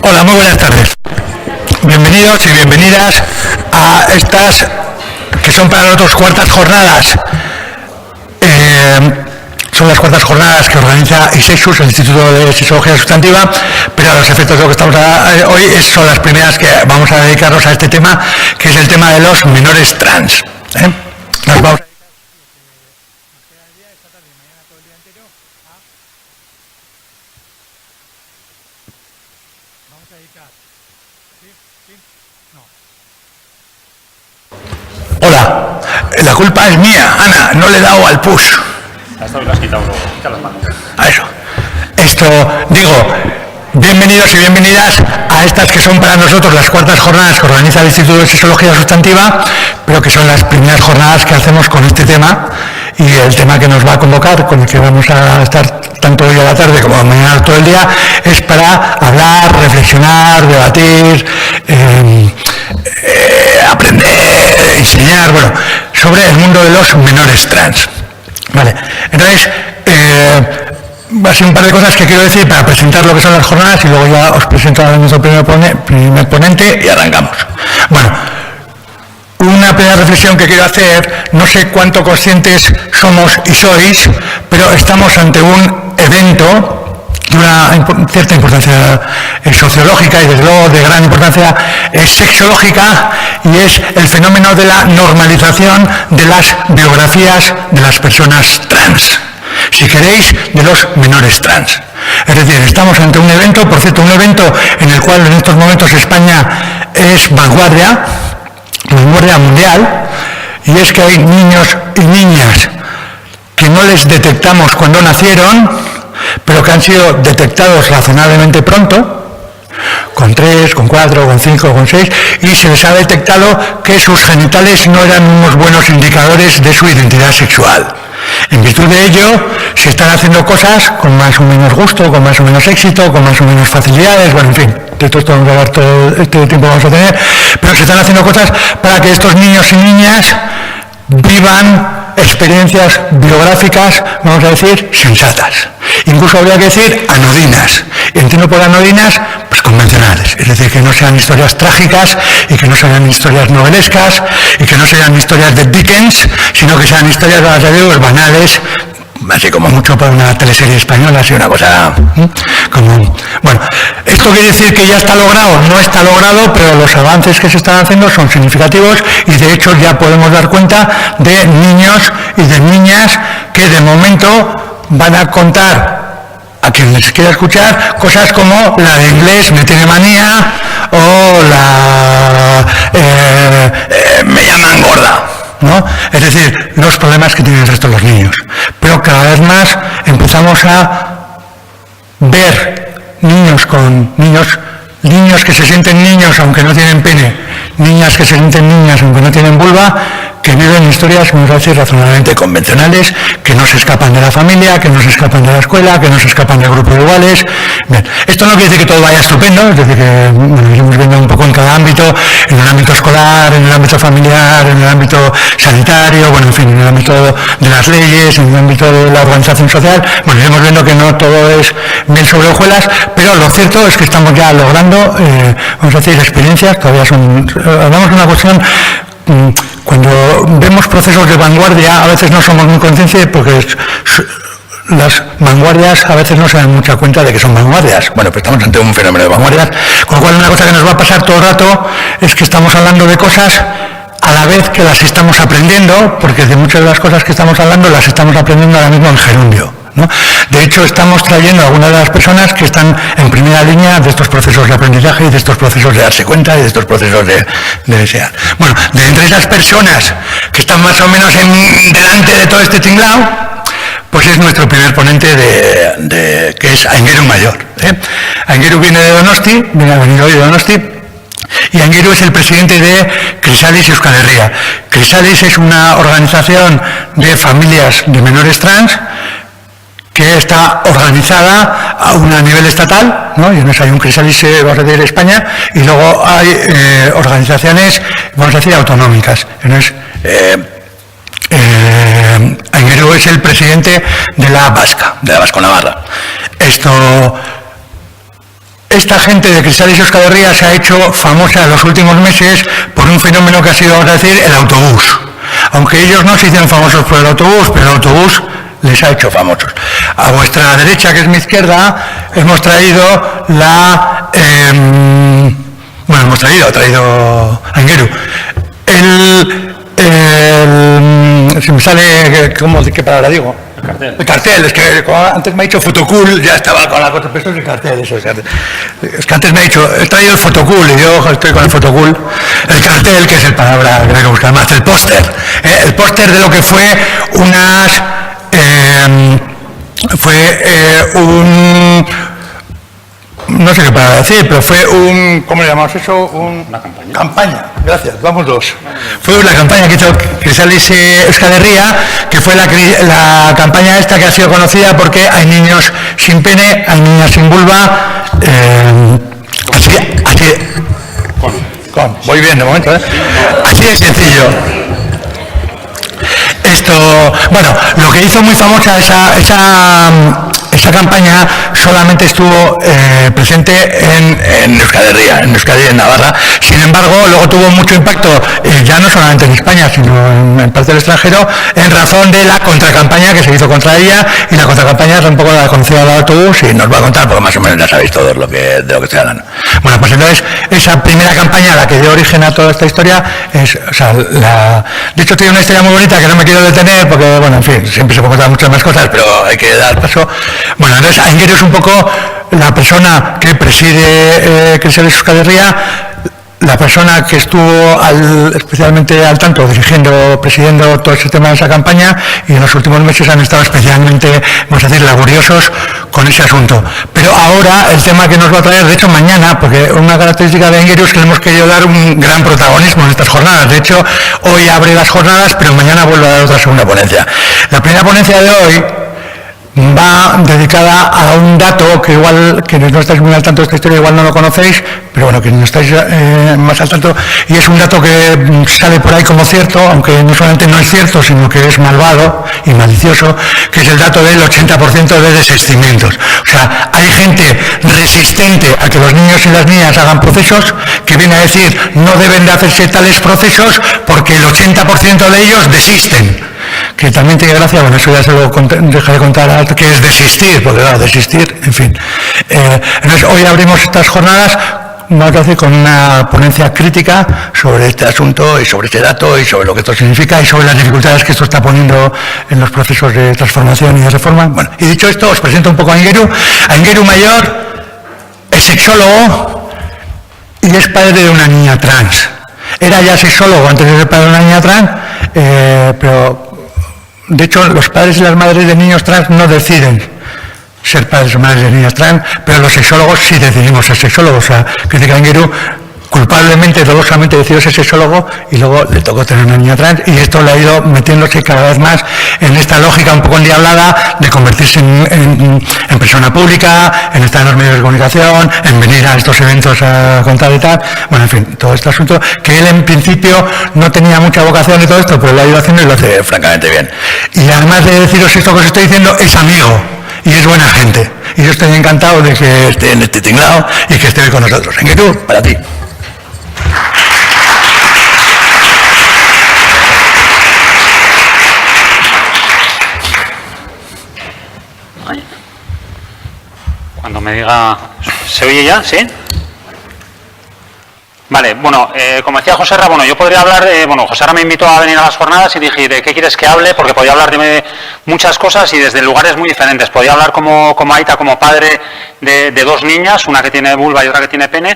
Hola, muy buenas tardes. Bienvenidos y bienvenidas a estas que son para nosotros cuartas jornadas. Son las cuartas jornadas que organiza ISEXUS, el Instituto de Sexología Sustantiva, pero a los efectos de lo que estamos hoy son las primeras que vamos a dedicarnos a este tema, que es el tema de los menores trans. Nos vamos a dedicar. Hola, la culpa es mía, Ana, no le he dado al push. Hasta lo has quitado, quita las manos. A eso. Bienvenidos y bienvenidas a estas que son para nosotros las cuartas jornadas que organiza el Instituto de Sexología Sustantiva, pero que son las primeras jornadas que hacemos con este tema, y el tema que nos va a convocar, con el que vamos a estar tanto hoy a la tarde como mañana todo el día, es para hablar, reflexionar, debatir, aprender, enseñar, sobre el mundo de los menores trans. Vale, entonces, va a ser un par de cosas que quiero decir para presentar lo que son las jornadas y luego ya os presento a nuestro primer ponente y arrancamos. Bueno, una primera reflexión que quiero hacer, no sé cuánto conscientes somos y sois, pero estamos ante un evento de una cierta importancia sociológica y desde luego de gran importancia sexológica, y es el fenómeno de la normalización de las biografías de las personas trans, si queréis, de los menores trans. Es decir, estamos ante un evento, por cierto, un evento en el cual en estos momentos España es vanguardia mundial, y es que hay niños y niñas que no les detectamos cuando nacieron, pero que han sido detectados razonablemente pronto, con 3, con 4, con 5, con 6, y se les ha detectado que sus genitales no eran unos buenos indicadores de su identidad sexual. En virtud de ello, se están haciendo cosas con más o menos gusto, con más o menos éxito, con más o menos facilidades, en fin, de todo esto vamos a hablar todo este tiempo vamos a tener, pero se están haciendo cosas para que estos niños y niñas vivan experiencias biográficas, vamos a decir, sensatas. Incluso habría que decir anodinas. Y entiendo por anodinas, pues convencionales. Es decir, que no sean historias trágicas y que no sean historias novelescas y que no sean historias de Dickens, sino que sean historias, vamos a decir, banales, así como mucho para una teleserie española, así una cosa como... Bueno, esto quiere decir que ya está logrado, no está logrado, pero los avances que se están haciendo son significativos y de hecho ya podemos dar cuenta de niños y de niñas que de momento van a contar a quien les quiera escuchar cosas como la de inglés me tiene manía o la me llaman gorda, ¿no? Es decir, los problemas que tienen el resto de los niños. Pero cada vez más empezamos a ver niños que se sienten niños aunque no tienen pene, niñas que se sienten niñas aunque no tienen vulva, que viven historias, vamos a decir, razonablemente convencionales, que no se escapan de la familia, que no se escapan de la escuela, que no se escapan del grupo de iguales. Bien. Esto no quiere decir que todo vaya estupendo, es decir, que iremos viendo un poco en cada ámbito, en el ámbito escolar, en el ámbito familiar, en el ámbito sanitario, en fin, en el ámbito de las leyes, en el ámbito de la organización social. Iremos viendo que no todo es miel sobre hojuelas, pero lo cierto es que estamos ya logrando, vamos a decir, experiencias, todavía hablamos de una cuestión. Cuando vemos procesos de vanguardia, a veces no somos muy conscientes porque las vanguardias a veces no se dan mucha cuenta de que son vanguardias. Pero estamos ante un fenómeno de vanguardias, con lo cual una cosa que nos va a pasar todo el rato es que estamos hablando de cosas a la vez que las estamos aprendiendo, porque de muchas de las cosas que estamos hablando las estamos aprendiendo ahora mismo en gerundio, ¿no? De hecho, estamos trayendo a algunas de las personas que están en primera línea de estos procesos de aprendizaje y de estos procesos de darse cuenta y de estos procesos de desear. De entre esas personas que están más o menos delante de todo este tinglao, pues es nuestro primer ponente que es Aingeru Mayor. Aingeru viene de Donosti, ha venido hoy de Donosti, y Aingeru es el presidente de Crisalis Euskal Herria. Crisalis es una organización de familias de menores trans que está organizada a nivel estatal, ¿no? Y hay un Crisalis, vamos a decir, España, y luego hay organizaciones, vamos a decir, autonómicas. Entonces, Aingeru es el presidente de la Vasca, de la Vasco-Navarra. esta gente de Crisálix Euskal Herria se ha hecho famosa en los últimos meses por un fenómeno que ha sido, vamos a decir, el autobús. Aunque ellos no se hicieron famosos por el autobús, pero el autobús les ha hecho famosos. A vuestra derecha, que es mi izquierda, hemos traído la... ha traído Aingeru. Si me sale, ¿qué palabra digo? El cartel. El cartel, es que antes me ha dicho fotocool, ya estaba con la cosa, pero esto es el cartel, eso es el cartel. Es que antes me ha dicho, he traído el fotocool, y yo estoy con el fotocool. El cartel, que es el palabra que hay que buscar más, el póster. El póster de lo que fue no sé qué para decir, pero fue ¿cómo le llamamos eso? Una campaña. Campaña, gracias, vamos dos. Fue la campaña que hizo Crisálix Euskal Herria, que fue la campaña esta que ha sido conocida porque hay niños sin pene, hay niñas sin vulva, voy bien de momento, así de sencillo. Lo que hizo muy famosa esa campaña solamente estuvo presente en Euskal Herria, en Euskadi y en Navarra. Sin embargo, luego tuvo mucho impacto, ya no solamente en España, sino en parte del extranjero, en razón de la contracampaña que se hizo contra ella, y la contracampaña es un poco la conocida del autobús, y nos va a contar, porque más o menos ya sabéis todos de lo que estoy hablando. Bueno, pues entonces, esa primera campaña, la que dio origen a toda esta historia, de hecho tiene una historia muy bonita que no me quiero detener, porque, bueno, en fin, siempre se pueden contar muchas más cosas, pero hay que dar paso. Bueno, entonces Aingeru es un poco la persona que preside Crisálix Euskal Herria, la persona que estuvo especialmente al tanto, presidiendo todo ese tema de esa campaña, y en los últimos meses han estado especialmente, vamos a decir, laboriosos con ese asunto. Pero ahora el tema que nos va a traer, de hecho mañana, porque una característica de Aingeru es que le hemos querido dar un gran protagonismo en estas jornadas. De hecho, hoy abre las jornadas, pero mañana vuelve a dar otra segunda ponencia. La primera ponencia de hoy va dedicada a un dato que igual, que no estáis muy al tanto de esta historia, igual no lo conocéis, pero bueno, que no estáis más al tanto, y es un dato que sale por ahí como cierto, aunque no solamente no es cierto, sino que es malvado y malicioso, que es el dato del 80% de desistimientos. O sea, hay gente resistente a que los niños y las niñas hagan procesos, que viene a decir, no deben de hacerse tales procesos porque el 80% de ellos desisten. Que también tiene gracia, bueno, eso ya se lo dejaré contar, que es desistir, porque claro, desistir, en fin. Entonces, hoy abrimos estas jornadas, vamos a decir, con una ponencia crítica sobre este asunto y sobre este dato y sobre lo que esto significa y sobre las dificultades que esto está poniendo en los procesos de transformación y de reforma. Bueno, y dicho esto, os presento un poco a Aingeru. Aingeru Mayor es sexólogo y es padre de una niña trans. Era ya sexólogo antes de ser padre de una niña trans, pero de hecho los padres y las madres de niños trans no deciden ser padres o madres de niñas trans, pero los sexólogos sí decidimos ser sexólogos. O sea, que Aingeru culpablemente, dolosamente decidió ser sexólogo y luego le tocó tener una niña trans, y esto le ha ido metiéndose cada vez más en esta lógica un poco endiablada de convertirse en persona pública, en estar en los medios de comunicación, en venir a estos eventos a contar y tal. Bueno, en fin, todo este asunto que él en principio no tenía mucha vocación y todo esto, pero lo ha ido haciendo y lo hace francamente bien. Y además de deciros esto que os estoy diciendo, es amigo y es buena gente. Y yo estoy encantado de que esté en este tinglado y que esté hoy con nosotros. Aingeru, para ti. Cuando me diga... ¿Se oye ya? ¿Sí? Vale, bueno, como decía José Ra, bueno, yo podría hablar, José Ra me invitó a venir a las jornadas y dije, ¿de qué quieres que hable? Porque podía hablar de muchas cosas y desde lugares muy diferentes. Podía hablar como Aita, como padre de dos niñas, una que tiene vulva y otra que tiene pene.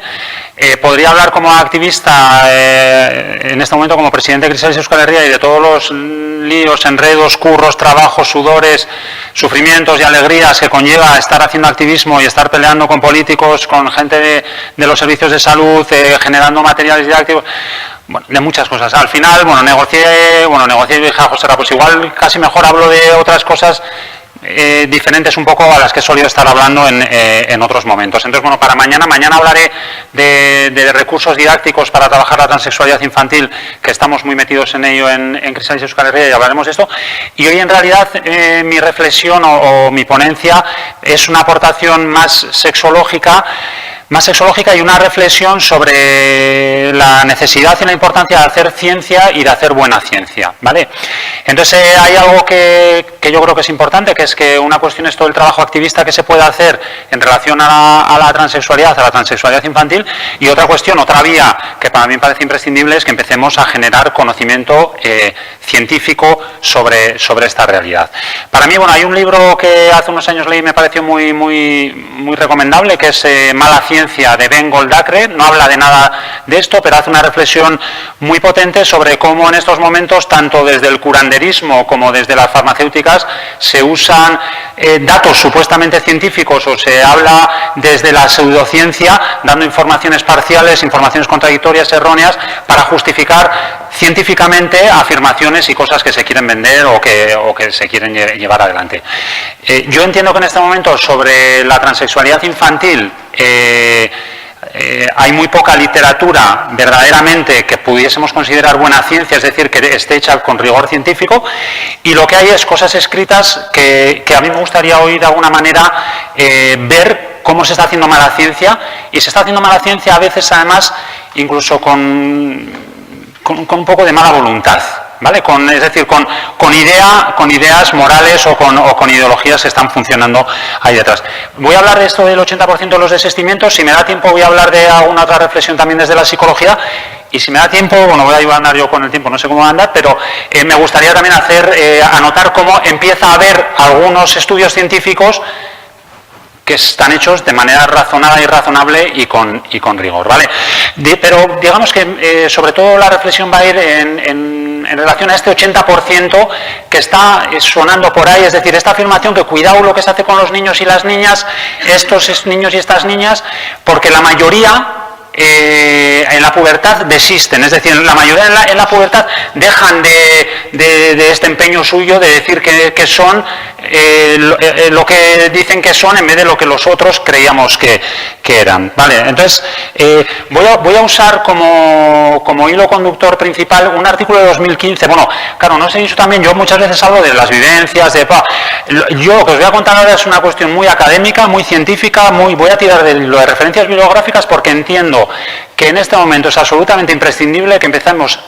Podría hablar como activista, en este momento como presidente de Crisálix Euskal Herria, y de todos los líos, enredos, curros, trabajos, sudores, sufrimientos y alegrías que conlleva estar haciendo activismo y estar peleando con políticos, con gente de los servicios de salud, generando materiales didácticos, bueno, de muchas cosas. Al final, negocié y dije a José Ra, pues igual casi mejor hablo de otras cosas diferentes un poco a las que he solido estar hablando en otros momentos. Entonces, para mañana hablaré de recursos didácticos para trabajar la transexualidad infantil, que estamos muy metidos en ello en Crisálix Euskal Herria, y hablaremos de esto. Y hoy, en realidad, mi reflexión o mi ponencia es una aportación más sexológica, más sexológica y una reflexión sobre la necesidad y la importancia de hacer ciencia y de hacer buena ciencia, ¿vale? Entonces hay algo que yo creo que es importante, que es que una cuestión es todo el trabajo activista que se puede hacer en relación a la transexualidad infantil, y otra cuestión, otra vía que para mí me parece imprescindible es que empecemos a generar conocimiento científico sobre esta realidad. Para mí, bueno, hay un libro que hace unos años leí y me pareció muy recomendable, que es Mala Ciencia, de Ben Goldacre. No habla de nada de esto, pero hace una reflexión muy potente sobre cómo en estos momentos, tanto desde el curanderismo como desde las farmacéuticas, se usan datos supuestamente científicos o se habla desde la pseudociencia, dando informaciones parciales, informaciones contradictorias, erróneas, para justificar científicamente afirmaciones y cosas que se quieren vender o que se quieren llevar adelante. Yo entiendo que en este momento sobre la transexualidad infantil hay muy poca literatura verdaderamente que pudiésemos considerar buena ciencia, es decir, que esté hecha con rigor científico, y lo que hay es cosas escritas que a mí me gustaría hoy de alguna manera ver cómo se está haciendo mala ciencia, y se está haciendo mala ciencia a veces además incluso con un poco de mala voluntad, ¿vale? Es decir, con ideas morales o con ideologías que están funcionando ahí detrás. Voy a hablar de esto del 80% de los desistimientos. Si me da tiempo voy a hablar de alguna otra reflexión también desde la psicología, y si me da tiempo, bueno, voy a andar yo con el tiempo, no sé cómo va a andar, pero me gustaría también anotar cómo empieza a haber algunos estudios científicos que están hechos de manera razonada y razonable y con rigor, ¿vale? Pero digamos que sobre todo la reflexión va a ir en relación a este 80% que está sonando por ahí, es decir, esta afirmación que cuidado lo que se hace con los niños y las niñas, estos niños y estas niñas, porque la mayoría en la pubertad desisten, es decir, la mayoría en la pubertad dejan de este empeño suyo de decir que son lo que dicen que son en vez de lo que los otros creíamos que eran, ¿vale? Entonces voy a usar como hilo conductor principal un artículo de 2015. Bueno, claro, no os he dicho también, yo muchas veces hablo de las vivencias, yo lo que os voy a contar ahora es una cuestión muy académica, muy científica, voy a tirar de lo de referencias bibliográficas porque entiendo que en este momento es absolutamente imprescindible que empecemos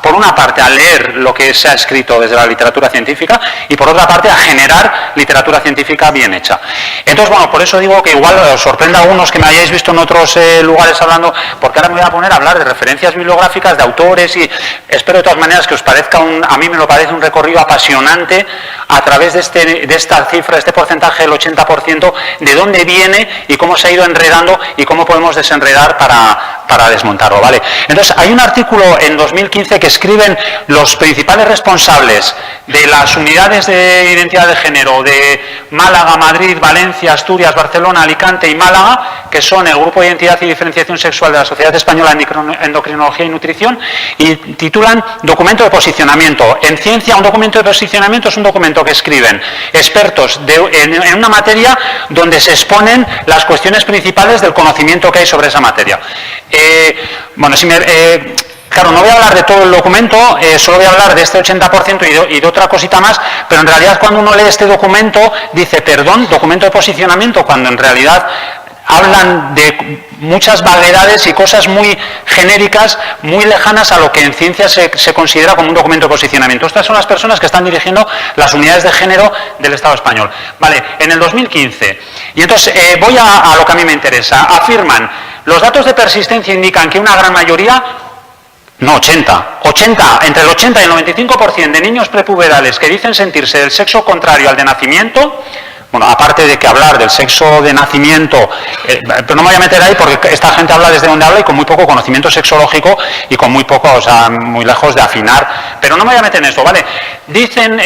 por una parte, a leer lo que se ha escrito desde la literatura científica, y por otra parte, a generar literatura científica bien hecha. Entonces, bueno, por eso digo que igual os sorprenda a algunos que me hayáis visto en otros lugares hablando, porque ahora me voy a poner a hablar de referencias bibliográficas, de autores, y espero de todas maneras que os parezca a mí me lo parece un recorrido apasionante a través de esta cifra, de este porcentaje del 80%, de dónde viene y cómo se ha ido enredando y cómo podemos desenredar para desmontarlo, ¿vale? Entonces, hay un artículo en 2015 que escriben los principales responsables de las unidades de identidad de género de Málaga, Madrid, Valencia, Asturias, Barcelona, Alicante y Málaga, que son el Grupo de Identidad y Diferenciación Sexual de la Sociedad Española de Endocrinología y Nutrición, y titulan Documento de Posicionamiento. En ciencia, un documento de posicionamiento es un documento que escriben expertos en una materia donde se exponen las cuestiones principales del conocimiento que hay sobre esa materia. Claro, no voy a hablar de todo el documento, solo voy a hablar de este 80% y de otra cosita más, pero en realidad cuando uno lee este documento dice, perdón, documento de posicionamiento, cuando en realidad hablan de muchas vaguedades y cosas muy genéricas, muy lejanas a lo que en ciencia se considera como un documento de posicionamiento. Estas son las personas que están dirigiendo las unidades de género del Estado español. Vale, en el 2015. Y entonces voy a lo que a mí me interesa. Afirman, los datos de persistencia indican que una gran mayoría, no, 80, entre el 80 y el 95% de niños prepuberales que dicen sentirse del sexo contrario al de nacimiento, bueno, aparte de que hablar del sexo de nacimiento, pero no me voy a meter ahí porque esta gente habla desde donde habla y con muy poco conocimiento sexológico y con muy poco, o sea, muy lejos de afinar, pero no me voy a meter en eso, ¿vale? Dicen,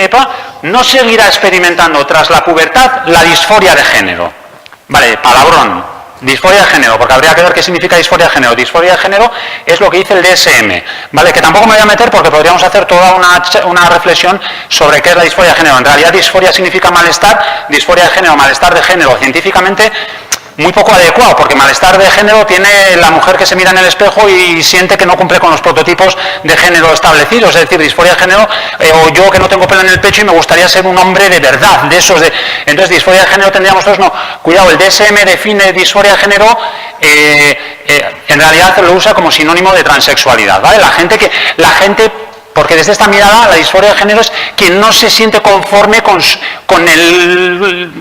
no seguirá experimentando tras la pubertad la disforia de género. Vale, palabrón. Disforia de género, porque habría que ver qué significa disforia de género. Disforia de género es lo que dice el DSM, ¿vale? Que tampoco me voy a meter porque podríamos hacer toda una reflexión sobre qué es la disforia de género. En realidad disforia significa malestar, disforia de género, malestar de género, científicamente muy poco adecuado, porque malestar de género tiene la mujer que se mira en el espejo y siente que no cumple con los prototipos de género establecidos, es decir, disforia de género, o yo que no tengo pelo en el pecho y me gustaría ser un hombre de verdad, de esos de... Entonces, disforia de género tendríamos todos, no, cuidado, el DSM define disforia de género en realidad lo usa como sinónimo de transexualidad, ¿vale? La gente, porque desde esta mirada la disforia de género es quien no se siente conforme con el,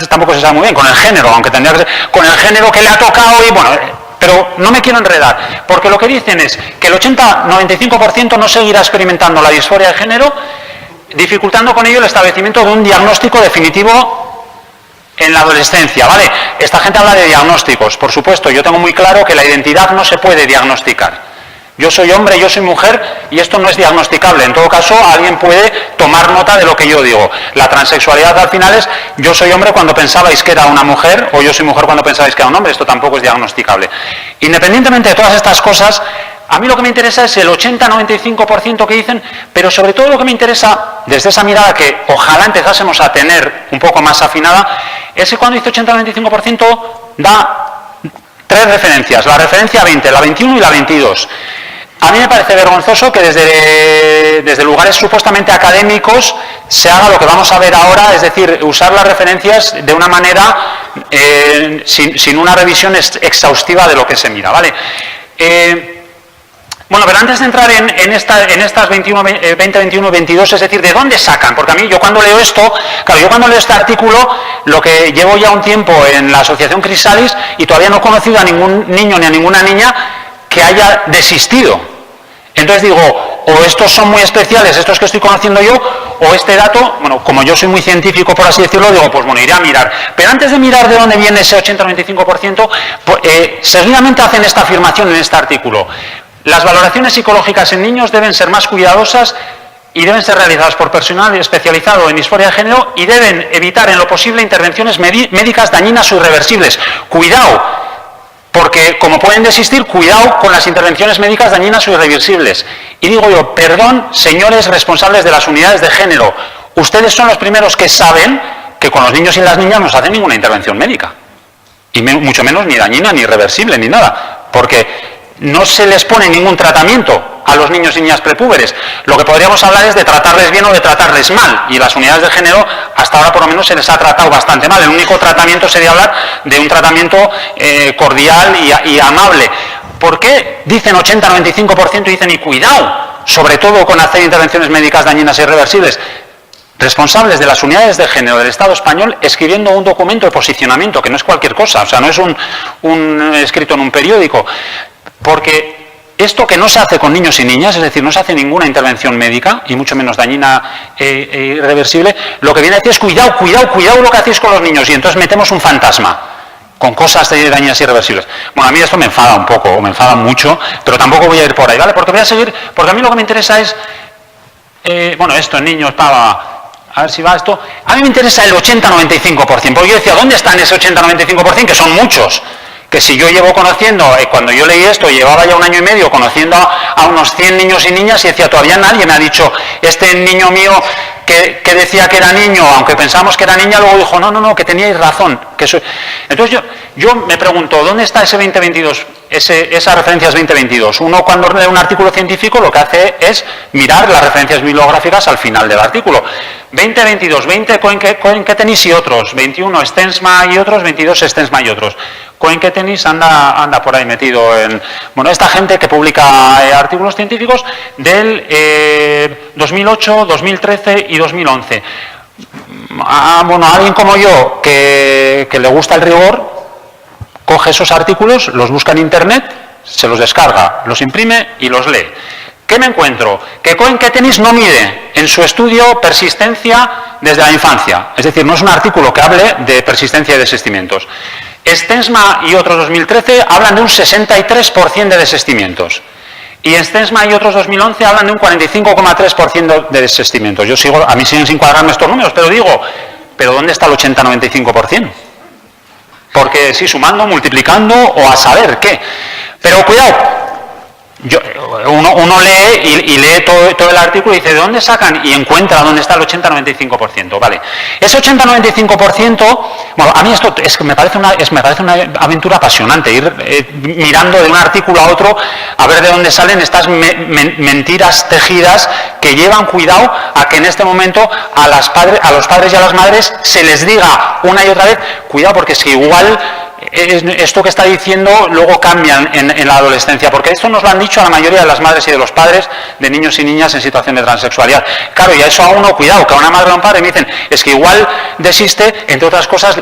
tampoco se sabe muy bien, con el género, aunque tendría que ser, con el género que le ha tocado y bueno, pero no me quiero enredar, porque lo que dicen es que el 80-95% no seguirá experimentando la disforia de género, dificultando con ello el establecimiento de un diagnóstico definitivo en la adolescencia, ¿vale? Esta gente habla de diagnósticos, por supuesto, yo tengo muy claro que la identidad no se puede diagnosticar. Yo soy hombre, yo soy mujer y esto no es diagnosticable. En todo caso, alguien puede tomar nota de lo que yo digo. La transexualidad al final es yo soy hombre cuando pensabais que era una mujer o yo soy mujer cuando pensabais que era un hombre. Esto tampoco es diagnosticable. Independientemente de todas estas cosas, a mí lo que me interesa es el 80-95% que dicen, pero sobre todo lo que me interesa, desde esa mirada que ojalá empezásemos a tener un poco más afinada, es que cuando dice 80-95% da tres referencias, la referencia 20, la 21 y la 22. A mí me parece vergonzoso que desde lugares supuestamente académicos se haga lo que vamos a ver ahora, es decir, usar las referencias de una manera sin una revisión exhaustiva de lo que se mira, ¿vale? Bueno, pero antes de entrar en estas 20, 21 y 22, es decir, ¿de dónde sacan? Porque a mí, yo cuando leo esto, claro, yo cuando leo este artículo, lo que llevo ya un tiempo en la asociación Crisalis y todavía no he conocido a ningún niño ni a ninguna niña que haya desistido. Entonces digo, o estos son muy especiales, estos que estoy conociendo yo, o este dato, bueno, como yo soy muy científico, por así decirlo, digo, pues bueno, iré a mirar. Pero antes de mirar de dónde viene ese 80-95%, seguidamente hacen esta afirmación en este artículo. Las valoraciones psicológicas en niños deben ser más cuidadosas y deben ser realizadas por personal especializado en disforia de género y deben evitar en lo posible intervenciones médicas dañinas o irreversibles. Cuidado, porque como pueden desistir, cuidado con las intervenciones médicas dañinas o irreversibles. Y digo yo, perdón, señores responsables de las unidades de género, ustedes son los primeros que saben que con los niños y las niñas no se hace ninguna intervención médica. Y mucho menos ni dañina, ni irreversible, ni nada. Porque no se les pone ningún tratamiento a los niños y niñas prepúberes. Lo que podríamos hablar es de tratarles bien o de tratarles mal. Y las unidades de género, hasta ahora por lo menos se les ha tratado bastante mal. El único tratamiento sería hablar de un tratamiento cordial y amable. ¿Por qué dicen 80-95% y dicen y cuidado, sobre todo con hacer intervenciones médicas dañinas e irreversibles? Responsables de las unidades de género del Estado español escribiendo un documento de posicionamiento, que no es cualquier cosa, o sea, no es un escrito en un periódico. Porque esto que no se hace con niños y niñas, es decir, no se hace ninguna intervención médica, y mucho menos dañina e irreversible, lo que viene a decir es cuidado, cuidado, cuidado lo que hacéis con los niños, y entonces metemos un fantasma con cosas dañinas e irreversibles. Bueno, a mí esto me enfada un poco, o me enfada mucho, pero tampoco voy a ir por ahí, ¿vale? Porque voy a seguir, porque a mí lo que me interesa es, bueno, esto en niños, a ver si va esto, a mí me interesa el 80-95%, porque yo decía, ¿dónde están ese 80-95%? Que son muchos. Que si yo llevo conociendo, cuando yo leí esto, llevaba ya 1 año y medio conociendo a unos 100 niños y niñas y decía, todavía nadie me ha dicho, este niño mío que decía que era niño, aunque pensamos que era niña, luego dijo, no, que teníais razón. Entonces yo me pregunto, ¿dónde está ese 2022, esas referencias 2022? Uno cuando lee un artículo científico lo que hace es mirar las referencias bibliográficas al final del artículo. 2022, 20 Cohen-Ketenis y otros, 21 Stensma y otros, 22 Stensma y otros. Cohen-Ketenis anda por ahí metido en... Bueno, esta gente que publica artículos científicos del 2008, 2013 y 2011. Bueno, alguien como yo que le gusta el rigor, coge esos artículos, los busca en internet, se los descarga, los imprime y los lee. ¿Qué me encuentro? Que Cohen-Ketenis no mide en su estudio persistencia desde la infancia. Es decir, no es un artículo que hable de persistencia y desistimientos. Stensma y otros 2013 hablan de un 63% de desistimientos. Y Stensma y otros 2011 hablan de un 45,3% de desistimientos. Yo sigo, a mí siguen sin cuadrarme estos números, pero digo, ¿pero dónde está el 80-95%? Porque sí, sumando, multiplicando o a saber qué. Pero cuidado. Uno lee y lee todo el artículo y dice, ¿de dónde sacan? Y encuentra dónde está el 80-95%. Vale. Ese 80-95%, bueno, a mí esto me parece una aventura apasionante, ir mirando de un artículo a otro a ver de dónde salen estas mentiras tejidas que llevan, cuidado, a que en este momento a los padres y a las madres se les diga una y otra vez, cuidado, porque es que igual esto que está diciendo luego cambia en la adolescencia, porque esto nos lo han dicho a la mayoría de las madres y de los padres de niños y niñas en situación de transexualidad. Claro, y a eso a uno, cuidado, que a una madre o a un padre me dicen, es que igual desiste, entre otras cosas,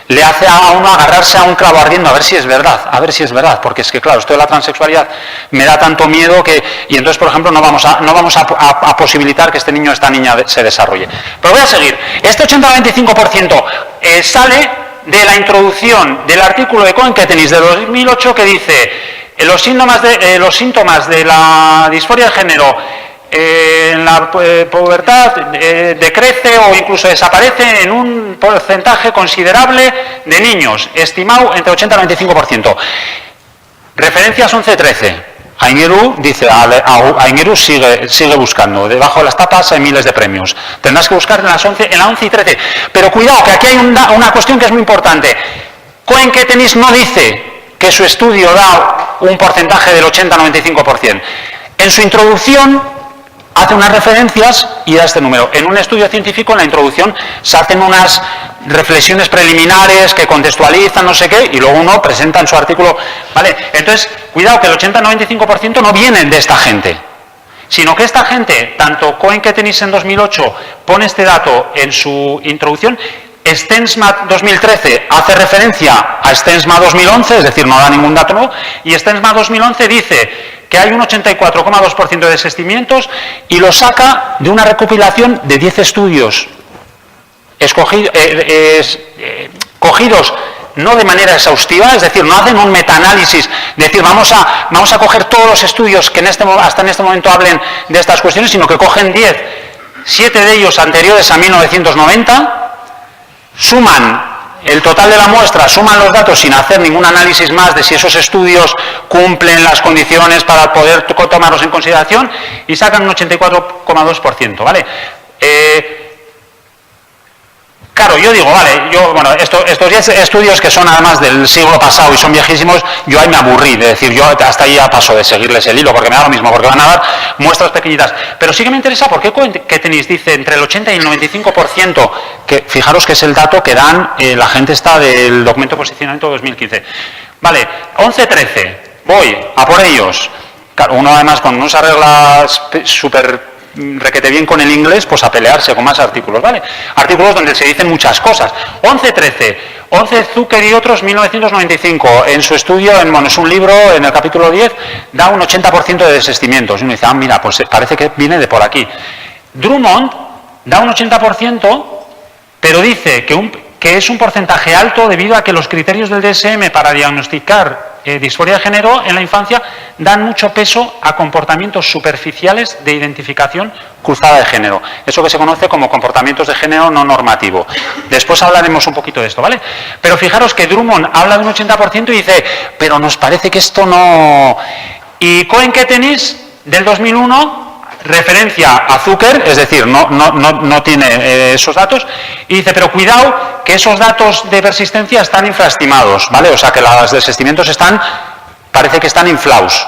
le hace a uno agarrarse a un clavo ardiendo a ver si es verdad, porque es que claro, esto de la transexualidad me da tanto miedo que, y entonces por ejemplo no vamos a posibilitar que este niño o esta niña se desarrolle. Pero voy a seguir. Este 80-25% sale de la introducción del artículo de Cohen-Kettenis de 2008 que dice los síntomas de la disforia de género en la pubertad decrece o incluso desaparece en un porcentaje considerable de niños, estimado entre 80 y 95%. Referencias 11-13. Aingeru dice, Aingeru sigue buscando, debajo de las tapas hay miles de premios. Tendrás que buscar en la 11 y 13. Pero cuidado, que aquí hay una cuestión que es muy importante. Cohen-Kettenis no dice que su estudio da un porcentaje del 80-95%. En su introducción hace unas referencias y da este número. En un estudio científico, en la introducción, se hacen unas reflexiones preliminares que contextualizan, no sé qué, y luego uno presenta en su artículo. ¿Vale? Entonces, cuidado, que el 80-95% no vienen de esta gente, sino que esta gente, tanto Cohen-Kettenis en 2008 pone este dato en su introducción, Stensma 2013 hace referencia a Stensma 2011, es decir, no da ningún dato nuevo, y Stensma 2011 dice que hay un 84,2% de desistimientos y lo saca de una recopilación de 10 estudios cogidos no de manera exhaustiva, es decir, no hacen un metaanálisis, es decir, vamos a coger todos los estudios que hasta en este momento hablen de estas cuestiones, sino que cogen 10, 7 de ellos anteriores a 1990, suman el total de la muestra, suman los datos sin hacer ningún análisis más de si esos estudios cumplen las condiciones para poder tomarlos en consideración y sacan un 84,2%, ¿vale? Claro, yo digo, vale, estos 10 estudios que son además del siglo pasado y son viejísimos, yo ahí me aburrí de decir, yo hasta ahí ya paso de seguirles el hilo, porque me da lo mismo, porque van a dar muestras pequeñitas. Pero sí que me interesa por qué Kettenis dice entre el 80 y el 95%, que fijaros que es el dato que dan la gente está del documento de posicionamiento 2015. Vale, 11-13, voy a por ellos. Claro, uno además con unas reglas súper requete bien con el inglés, pues a pelearse con más artículos, ¿vale? Artículos donde se dicen muchas cosas. 11 Zucker y otros, 1995, en su estudio, es un libro, en el capítulo 10, da un 80% de desistimientos. Y uno dice, mira, pues parece que viene de por aquí. Drummond da un 80%, pero dice que es un porcentaje alto debido a que los criterios del DSM para diagnosticar disforia de género en la infancia dan mucho peso a comportamientos superficiales de identificación cruzada de género. Eso que se conoce como comportamientos de género no normativo. Después hablaremos un poquito de esto, ¿vale? Pero fijaros que Drummond habla de un 80% y dice, pero nos parece que esto no... Y Cohen-Kettenis, del 2001... referencia a Zucker, es decir, no tiene esos datos, y dice, pero cuidado que esos datos de persistencia están infraestimados, ¿vale? O sea, que los desistimientos parece que están inflados,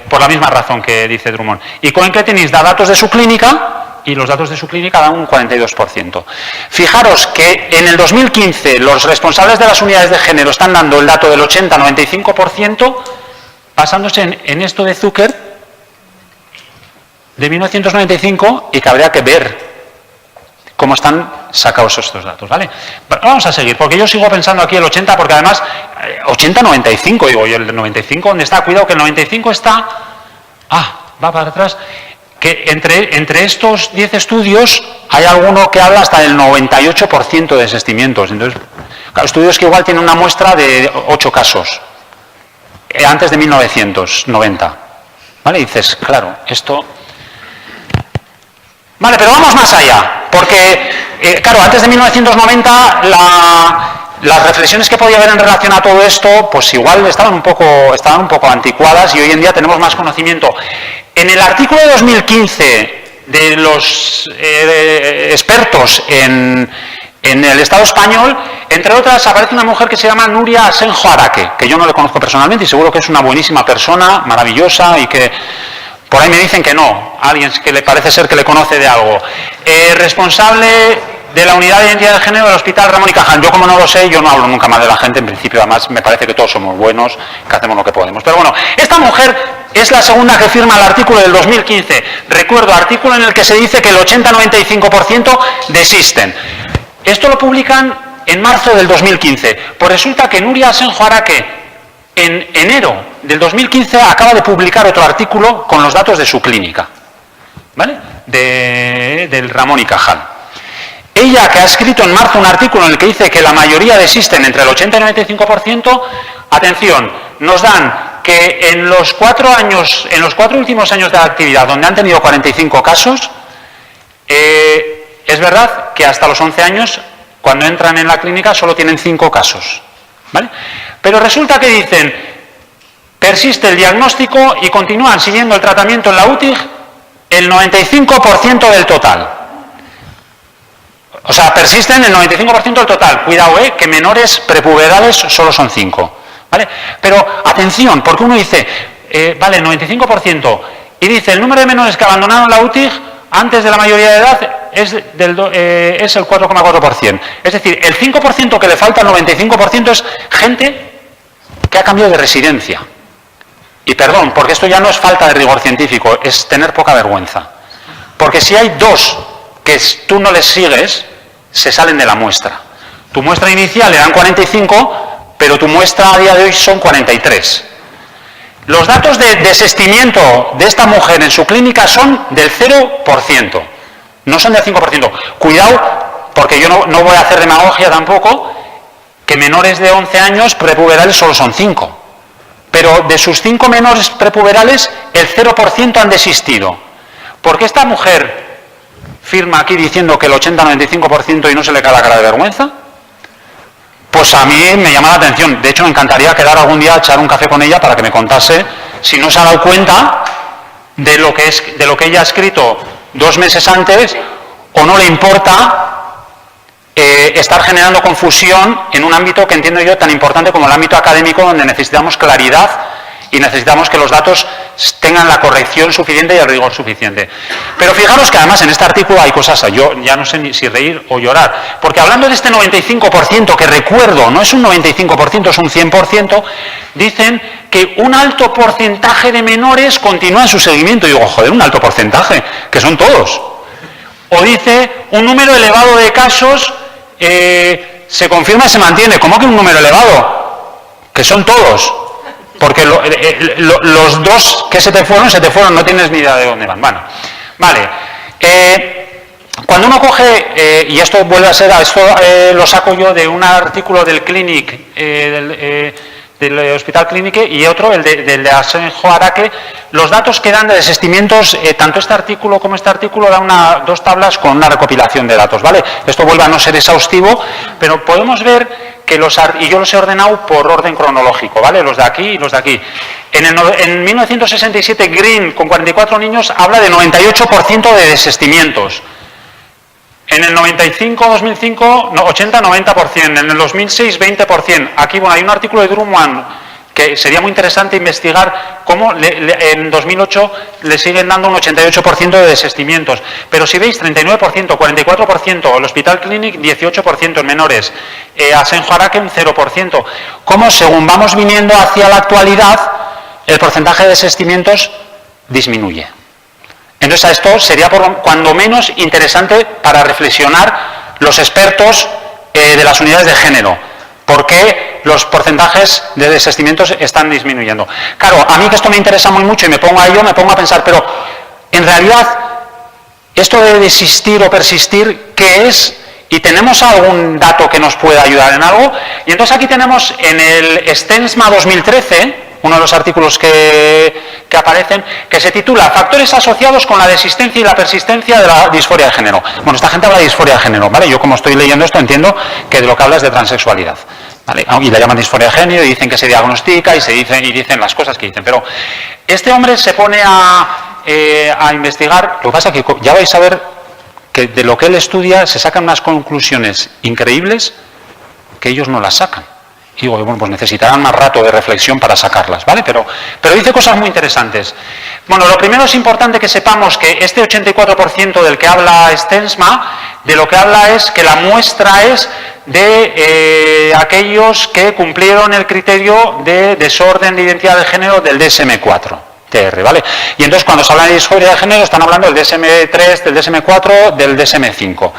por la misma razón que dice Drummond. Y Cohen-Kettenis da datos de su clínica, y los datos de su clínica dan un 42%. Fijaros que en el 2015 los responsables de las unidades de género están dando el dato del 80-95%, basándose en esto de Zucker, de 1995, y que habría que ver cómo están sacados estos datos, ¿vale? Pero vamos a seguir, porque yo sigo pensando aquí el 80, porque además 80-95, digo, ¿y el 95 dónde está? Cuidado que el 95 está... va para atrás. Que entre estos 10 estudios hay alguno que habla hasta del 98% de desistimientos. Entonces, claro, estudios que igual tienen una muestra de 8 casos, antes de 1990. ¿Vale? Y dices, claro, esto... Vale, pero vamos más allá, porque, claro, antes de 1990 las reflexiones que podía haber en relación a todo esto, pues igual estaban un poco anticuadas y hoy en día tenemos más conocimiento. En el artículo de 2015 de los expertos en el Estado español, entre otras, aparece una mujer que se llama Nuria Asenjo Araque, que yo no le conozco personalmente y seguro que es una buenísima persona, maravillosa, y que por ahí me dicen que no, alguien que le parece ser que le conoce de algo. Responsable de la unidad de identidad de género del Hospital Ramón y Cajal. Yo, como no lo sé, yo no hablo nunca más de la gente, en principio, además me parece que todos somos buenos, que hacemos lo que podemos. Pero bueno, esta mujer es la segunda que firma el artículo del 2015. Recuerdo, artículo en el que se dice que el 80-95% desisten. Esto lo publican en marzo del 2015. Pues resulta que Nuria Asenjo Araque, en enero del 2015, acaba de publicar otro artículo con los datos de su clínica, ¿vale? Del Ramón y Cajal. Ella, que ha escrito en marzo un artículo en el que dice que la mayoría desisten entre el 80 y el 95%, atención, nos dan que en los 4 últimos años de la actividad, donde han tenido 45 casos, es verdad que hasta los 11 años, cuando entran en la clínica, solo tienen 5 casos, ¿vale? Pero resulta que dicen, persiste el diagnóstico y continúan siguiendo el tratamiento en la UTIG el 95% del total. O sea, persisten el 95% del total. Cuidado, que menores prepuberales solo son 5. ¿Vale? Pero atención, porque uno dice, vale, el 95%, y dice, el número de menores que abandonaron la UTIG antes de la mayoría de edad es el 4,4%. Es decir, el 5% que le falta al 95% es gente que ha cambiado de residencia. Y perdón, porque esto ya no es falta de rigor científico, es tener poca vergüenza. Porque si hay 2 que tú no les sigues, se salen de la muestra. Tu muestra inicial eran 45, pero tu muestra a día de hoy son 43. Los datos de desistimiento de esta mujer en su clínica son del 0%, no son del 5%. Cuidado, porque yo no voy a hacer demagogia tampoco, que menores de 11 años prepuberales solo son 5. Pero de sus 5 menores prepuberales, el 0% han desistido. ¿Por qué esta mujer firma aquí diciendo que el 80-95% y no se le cae la cara de vergüenza? Pues a mí me llama la atención. De hecho, me encantaría quedar algún día a echar un café con ella para que me contase si no se ha dado cuenta de lo que ella ha escrito 2 meses antes, o no le importa estar generando confusión en un ámbito que entiendo yo tan importante como el ámbito académico, donde necesitamos claridad y necesitamos que los datos tengan la corrección suficiente y el rigor suficiente. Pero fijaros que además en este artículo hay cosas, yo ya no sé ni si reír o llorar, porque hablando de este 95%, que recuerdo, no es un 95%, es un 100%, dicen que un alto porcentaje de menores continúan su seguimiento. Y digo, joder, un alto porcentaje, que son todos. O dice, un número elevado de casos se confirma y se mantiene. ¿Cómo que un número elevado? Que son todos. Porque los 2 que se te fueron, no tienes ni idea de dónde van. Bueno, vale. Cuando uno coge, y esto vuelve a ser, esto lo saco yo de un artículo del Clinic, del Hospital Clinic, y otro, el de Asenjo Araque, los datos que dan de desistimientos, tanto este artículo como este artículo dan 2 tablas con una recopilación de datos, ¿vale? Esto vuelve a no ser exhaustivo, pero podemos ver que y yo los he ordenado por orden cronológico, ¿vale? Los de aquí y los de aquí. En 1967, Green, con 44 niños, habla de 98% de desistimientos. En el 95, 2005, 80-90%. En el 2006, 20%. Aquí, bueno, hay un artículo de Drummond que sería muy interesante investigar cómo en 2008 le siguen dando un 88% de desistimientos. Pero si veis, 39%, 44%, el Hospital Clinic 18% en menores, Asenjo Araque un 0%. Cómo según vamos viniendo hacia la actualidad, el porcentaje de desistimientos disminuye. Entonces, esto sería cuando menos interesante para reflexionar los expertos de las unidades de género. ¿Por qué los porcentajes de desistimientos están disminuyendo? Claro, a mí que esto me interesa muy mucho y me pongo a pensar, pero en realidad, esto de desistir o persistir, ¿qué es? ¿Y tenemos algún dato que nos pueda ayudar en algo? Y entonces aquí tenemos en el STENSMA 2013, uno de los artículos que aparecen, que se titula Factores asociados con la desistencia y la persistencia de la disforia de género. Bueno, esta gente habla de disforia de género, ¿vale? Yo, como estoy leyendo esto, entiendo que de lo que habla es de transexualidad, ¿vale? Y la llaman disforia de género y dicen que se diagnostica y dicen las cosas que dicen. Pero este hombre se pone a investigar. Lo que pasa es que ya vais a ver que de lo que él estudia se sacan unas conclusiones increíbles que ellos no las sacan. Y digo, bueno, pues necesitarán más rato de reflexión para sacarlas, ¿vale? Pero dice cosas muy interesantes. Bueno, lo primero es importante que sepamos que este 84% del que habla Stensma, de lo que habla es que la muestra es de aquellos que cumplieron el criterio de desorden de identidad de género del DSM-4. TR, ¿vale? Y entonces cuando se habla de disforia de género están hablando del DSM-3, del DSM-4, del DSM-5.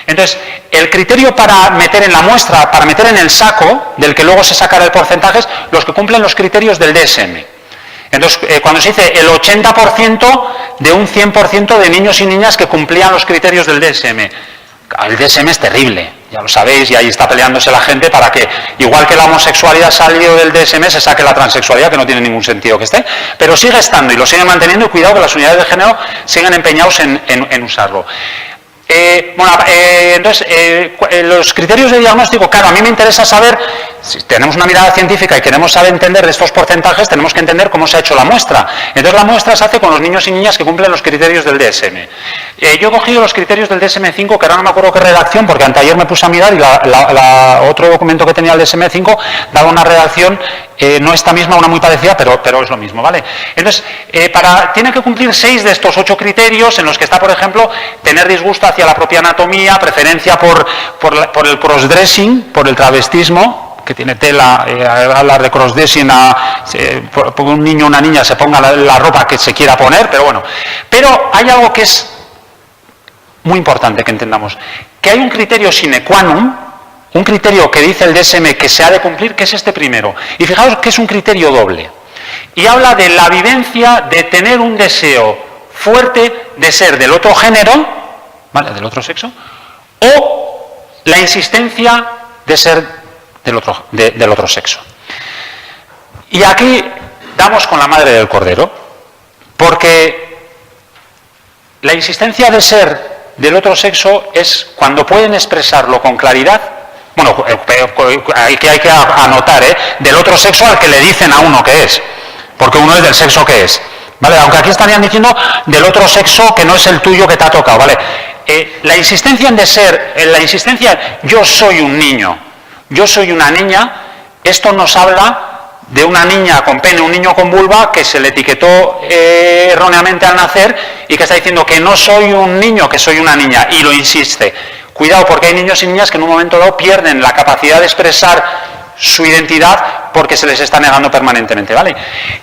Entonces, el criterio para meter en la muestra, para meter en el saco, del que luego se sacará el porcentaje, es los que cumplen los criterios del DSM. Entonces, cuando se dice el 80% de un 100% de niños y niñas que cumplían los criterios del DSM. El DSM es terrible, ya lo sabéis, y ahí está peleándose la gente para que, igual que la homosexualidad salió del DSM, se saque la transexualidad, que no tiene ningún sentido que esté, pero sigue estando y lo siguen manteniendo, y cuidado que las unidades de género siguen empeñados en usarlo. Entonces, los criterios de diagnóstico, claro, a mí me interesa saber, si tenemos una mirada científica y queremos saber entender de estos porcentajes, tenemos que entender cómo se ha hecho la muestra. Entonces, la muestra se hace con los niños y niñas que cumplen los criterios del DSM. Yo he cogido los criterios del DSM-5, que ahora no me acuerdo qué redacción, porque anteayer me puse a mirar y otro documento que tenía el DSM-5 daba una redacción, no esta misma, una muy parecida, pero es lo mismo, ¿vale? Entonces, tiene que cumplir 6 de estos 8 criterios, en los que está, por ejemplo, tener disgusto hacia la propia anatomía, preferencia por el crossdressing, por el travestismo, que tiene tela, hablar de crossdressing, por un niño o una niña se ponga la ropa que se quiera poner, pero bueno. Pero hay algo que es muy importante que entendamos, que hay un criterio sine qua non, un criterio que dice el DSM que se ha de cumplir, que es este primero. Y fijaos que es un criterio doble. Y habla de la vivencia de tener un deseo fuerte de ser del otro género, ¿vale?, del otro sexo, o la insistencia de ser del otro sexo. Y aquí damos con la madre del cordero, porque la insistencia de ser del otro sexo es cuando pueden expresarlo con claridad. Bueno, hay que anotar, del otro sexo al que le dicen a uno que es, porque uno es del sexo que es, ¿vale? Aunque aquí estarían diciendo del otro sexo que no es el tuyo que te ha tocado, ¿vale? La insistencia en de ser, la insistencia yo soy un niño, yo soy una niña, esto nos habla de una niña con pene, un niño con vulva, que se le etiquetó erróneamente al nacer y que está diciendo que no soy un niño, que soy una niña, y lo insiste. Cuidado, porque hay niños y niñas que en un momento dado pierden la capacidad de expresar su identidad porque se les está negando permanentemente, ¿vale?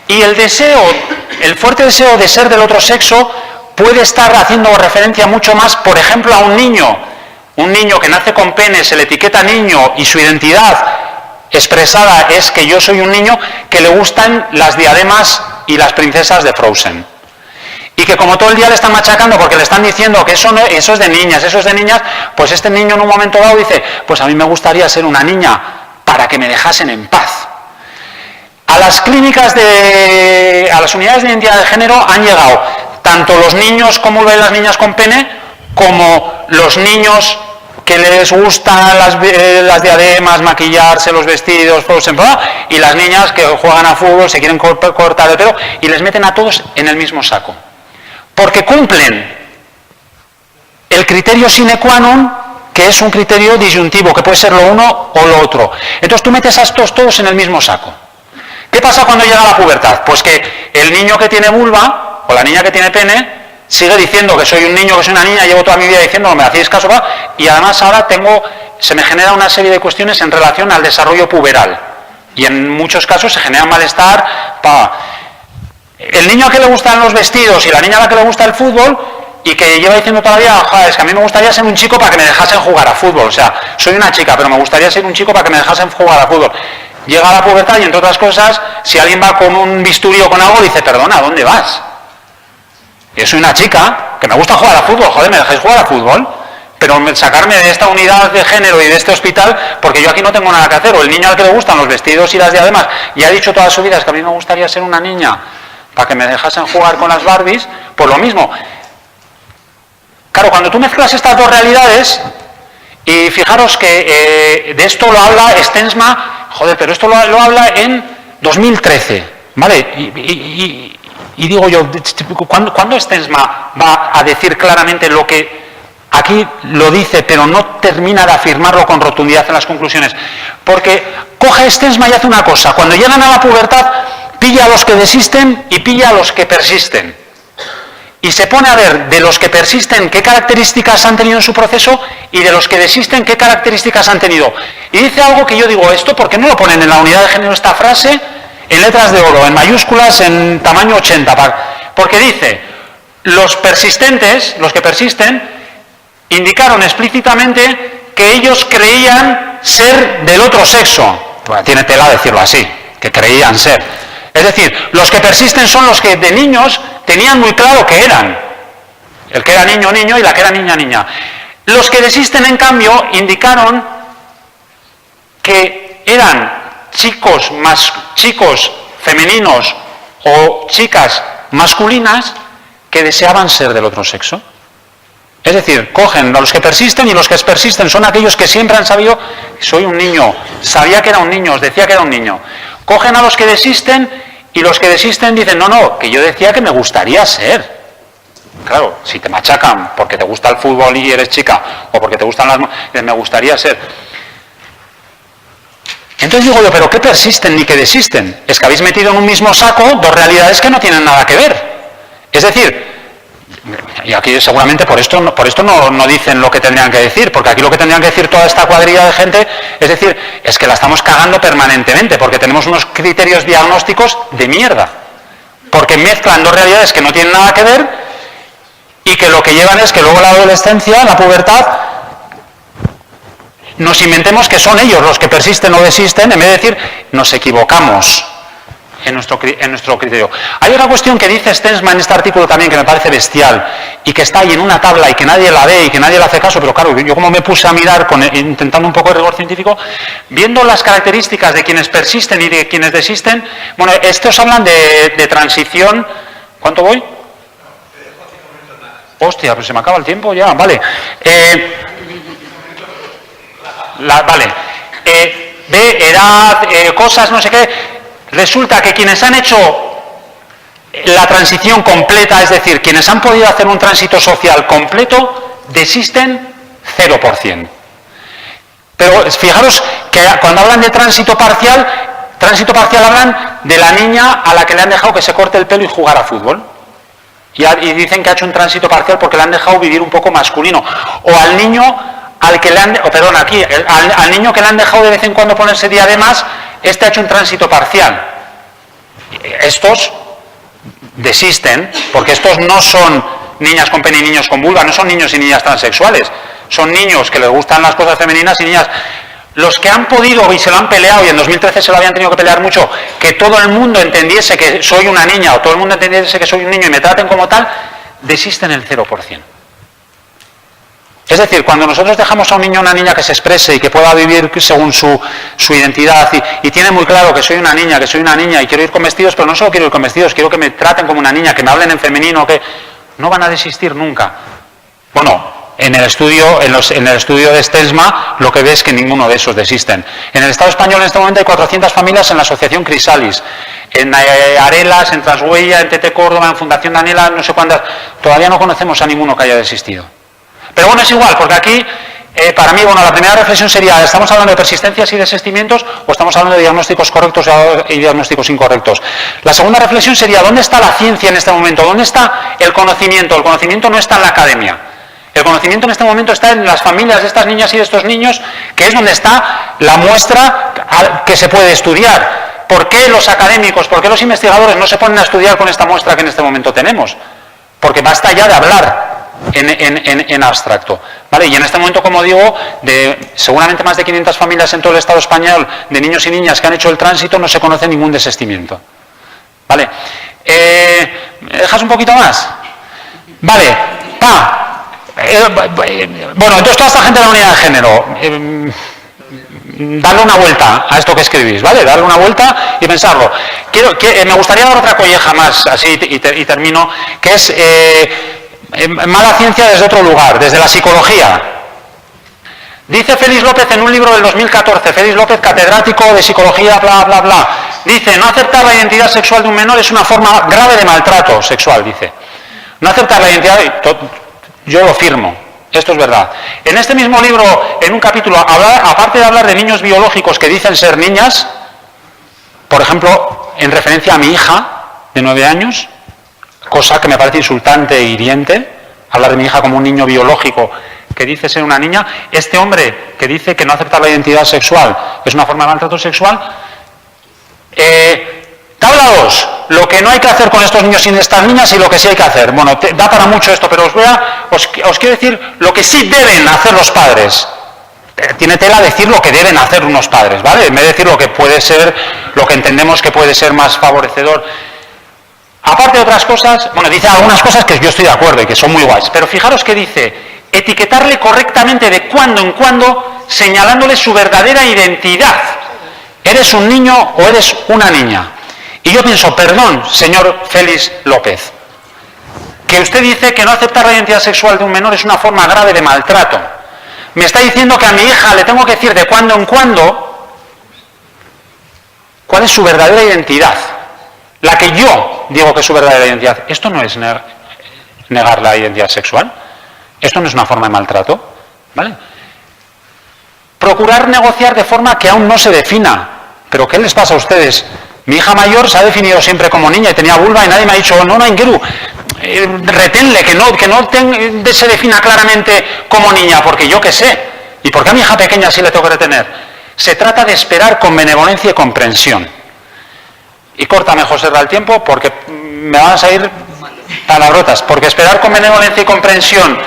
Y el deseo, el fuerte deseo de ser del otro sexo puede estar haciendo referencia mucho más, por ejemplo, a un niño que nace con pene, se le etiqueta niño y su identidad expresada es que yo soy un niño, que le gustan las diademas y las princesas de Frozen. Y que como todo el día le están machacando porque le están diciendo que eso es de niñas, pues este niño en un momento dado dice, pues a mí me gustaría ser una niña para que me dejasen en paz. A las clínicas a las unidades de identidad de género han llegado tanto los niños como las niñas con pene, como los niños que les gustan las diademas, maquillarse, los vestidos, y las niñas que juegan a fútbol, se quieren cortar el pelo, y les meten a todos en el mismo saco. Porque cumplen el criterio sine qua non, que es un criterio disyuntivo, que puede ser lo uno o lo otro. Entonces tú metes a estos todos en el mismo saco. ¿Qué pasa cuando llega la pubertad? Pues que el niño que tiene vulva, o la niña que tiene pene, sigue diciendo que soy un niño, que soy una niña, llevo toda mi vida diciendo no me hacéis caso, y además ahora se me genera una serie de cuestiones en relación al desarrollo puberal. Y en muchos casos se genera malestar. El niño a que le gustan los vestidos y la niña a la que le gusta el fútbol, y que lleva diciendo todavía, joder, es que a mí me gustaría ser un chico para que me dejasen jugar a fútbol. O sea, soy una chica, pero me gustaría ser un chico para que me dejasen jugar a fútbol. Llega a la pubertad y, entre otras cosas, si alguien va con un bisturí o con algo, dice, perdona, ¿a dónde vas? Yo soy una chica, que me gusta jugar a fútbol, joder, ¿me dejáis jugar a fútbol? Pero sacarme de esta unidad de género y de este hospital, porque yo aquí no tengo nada que hacer. O el niño al que le gustan los vestidos y las diademas, y ha dicho toda su vida, es que a mí me gustaría ser una niña para que me dejasen jugar con las Barbies, pues lo mismo. Claro, cuando tú mezclas estas dos realidades, y fijaros que de esto lo habla Stensma, joder, pero esto lo habla en 2013, ¿vale? Y digo yo, ¿cuándo Stensma va a decir claramente lo que aquí lo dice, pero no termina de afirmarlo con rotundidad en las conclusiones. Porque coge Stensma y hace una cosa. Cuando llegan a la pubertad, pilla a los que desisten y pilla a los que persisten. Y se pone a ver de los que persisten qué características han tenido en su proceso y de los que desisten qué características han tenido. Y dice algo que yo digo, esto, ¿por qué no lo ponen en la unidad de género esta frase en letras de oro, en mayúsculas, en tamaño 80? Porque dice, los persistentes, los que persisten, indicaron explícitamente que ellos creían ser del otro sexo. Bueno, tiene tela decirlo así, que creían ser. Es decir, los que persisten son los que de niños tenían muy claro que eran. El que era niño, niño, y la que era niña, niña. Los que desisten, en cambio, indicaron que eran chicos femeninos o chicas masculinas que deseaban ser del otro sexo. Es decir, cogen a los que persisten y los que persisten son aquellos que siempre han sabido, soy un niño, sabía que era un niño, os decía que era un niño. Cogen a los que desisten y los que desisten dicen, no, que yo decía que me gustaría ser. Claro, si te machacan porque te gusta el fútbol y eres chica, o porque te gustan me gustaría ser. Entonces digo yo, ¿pero qué persisten ni qué desisten? Es que habéis metido en un mismo saco dos realidades que no tienen nada que ver. Es decir, y aquí seguramente por esto no dicen lo que tendrían que decir, porque aquí lo que tendrían que decir toda esta cuadrilla de gente, es decir, es que la estamos cagando permanentemente, porque tenemos unos criterios diagnósticos de mierda, porque mezclan dos realidades que no tienen nada que ver y que lo que llevan es que luego en la adolescencia, en la pubertad, nos inventemos que son ellos los que persisten o desisten, en vez de decir, nos equivocamos en nuestro criterio. Hay otra cuestión que dice Stensma en este artículo también que me parece bestial y que está ahí en una tabla y que nadie la ve y que nadie le hace caso, pero claro, yo como me puse a mirar intentando un poco de rigor científico, viendo las características de quienes persisten y de quienes desisten, bueno, estos hablan de transición. ¿Cuánto voy? Hostia, pues se me acaba el tiempo ya, vale. Edad, cosas, no sé qué. Resulta que quienes han hecho la transición completa, es decir, quienes han podido hacer un tránsito social completo, desisten 0%. Pero fijaros que cuando hablan de tránsito parcial hablan de la niña a la que le han dejado que se corte el pelo y jugar a fútbol. Y dicen que ha hecho un tránsito parcial porque le han dejado vivir un poco masculino. O al niño al que le han, al niño que le han dejado de vez en cuando ponerse diademas, ha hecho un tránsito parcial. Estos desisten, porque estos no son niñas con pene y niños con vulva, no son niños y niñas transexuales, son niños que les gustan las cosas femeninas y niñas. Los que han podido y se lo han peleado, y en 2013 se lo habían tenido que pelear mucho, que todo el mundo entendiese que soy una niña o todo el mundo entendiese que soy un niño y me traten como tal, desisten el 0%. Es decir, cuando nosotros dejamos a un niño o una niña que se exprese y que pueda vivir según su identidad y tiene muy claro que soy una niña y quiero ir con vestidos, pero no solo quiero ir con vestidos, quiero que me traten como una niña, que me hablen en femenino, que no van a desistir nunca. Bueno, en el estudio de Stensma lo que ve es que ninguno de esos desisten. En el Estado español en este momento hay 400 familias en la asociación Crisalis, en Arelas, en Trashuella, en TT Córdoba, en Fundación Daniela, no sé cuántas. Todavía no conocemos a ninguno que haya desistido. Pero bueno, es igual, porque aquí, para mí, bueno, la primera reflexión sería, ¿estamos hablando de persistencias y desistimientos o estamos hablando de diagnósticos correctos y diagnósticos incorrectos? La segunda reflexión sería, ¿dónde está la ciencia en este momento? ¿Dónde está el conocimiento? El conocimiento no está en la academia. El conocimiento en este momento está en las familias de estas niñas y de estos niños, que es donde está la muestra que se puede estudiar. ¿Por qué los académicos, por qué los investigadores no se ponen a estudiar con esta muestra que en este momento tenemos? Porque basta ya de hablar en abstracto, ¿vale? Y en este momento, como digo, de seguramente más de 500 familias en todo el Estado español de niños y niñas que han hecho el tránsito, no se conoce ningún desistimiento, ¿vale? ¿Me dejas un poquito más? Vale, bueno, entonces toda esta gente de la unidad de género, darle una vuelta a esto que escribís, ¿vale? Darle una vuelta y pensarlo. Me gustaría dar otra colleja más, así y termino, que es mala ciencia desde otro lugar, desde la psicología. Dice Félix López en un libro del 2014, Félix López, catedrático de psicología, bla, bla, bla, dice, no aceptar la identidad sexual de un menor es una forma grave de maltrato sexual, dice. No aceptar la identidad, yo lo firmo, Esto es verdad. En este mismo libro, en un capítulo, aparte de hablar de niños biológicos que dicen ser niñas, por ejemplo, en referencia a mi hija de 9 años, cosa que me parece insultante e hiriente, hablar de mi hija como un niño biológico que dice ser una niña, este hombre que dice que no aceptar la identidad sexual es una forma de maltrato sexual. Tabla 2, lo que no hay que hacer con estos niños sin estas niñas y lo que sí hay que hacer. Bueno, da para mucho esto, pero os quiero decir lo que sí deben hacer los padres. Tiene tela decir lo que deben hacer unos padres, ¿vale? En vez de decir lo que puede ser, lo que entendemos que puede ser más favorecedor. Aparte de otras cosas, bueno, dice algunas cosas que yo estoy de acuerdo y que son muy guays, pero fijaros que dice, etiquetarle correctamente de cuando en cuando, señalándole su verdadera identidad. ¿Eres un niño o eres una niña? Y yo pienso, perdón, señor Félix López, que usted dice que no aceptar la identidad sexual de un menor es una forma grave de maltrato. Me está diciendo que a mi hija le tengo que decir de cuando en cuando cuál es su verdadera identidad. La que yo digo que es su verdadera identidad. Esto no es negar la identidad sexual. Esto no es una forma de maltrato, ¿vale? Procurar negociar de forma que aún no se defina. ¿Pero qué les pasa a ustedes? Mi hija mayor se ha definido siempre como niña y tenía vulva y nadie me ha dicho, no, Ingeru, reténle, que no se defina claramente como niña, porque yo qué sé. ¿Y por qué a mi hija pequeña sí le tengo que retener? Se trata de esperar con benevolencia y comprensión. Y córtame, José, el tiempo, porque me van a salir palabrotas. Porque esperar con benevolencia y comprensión,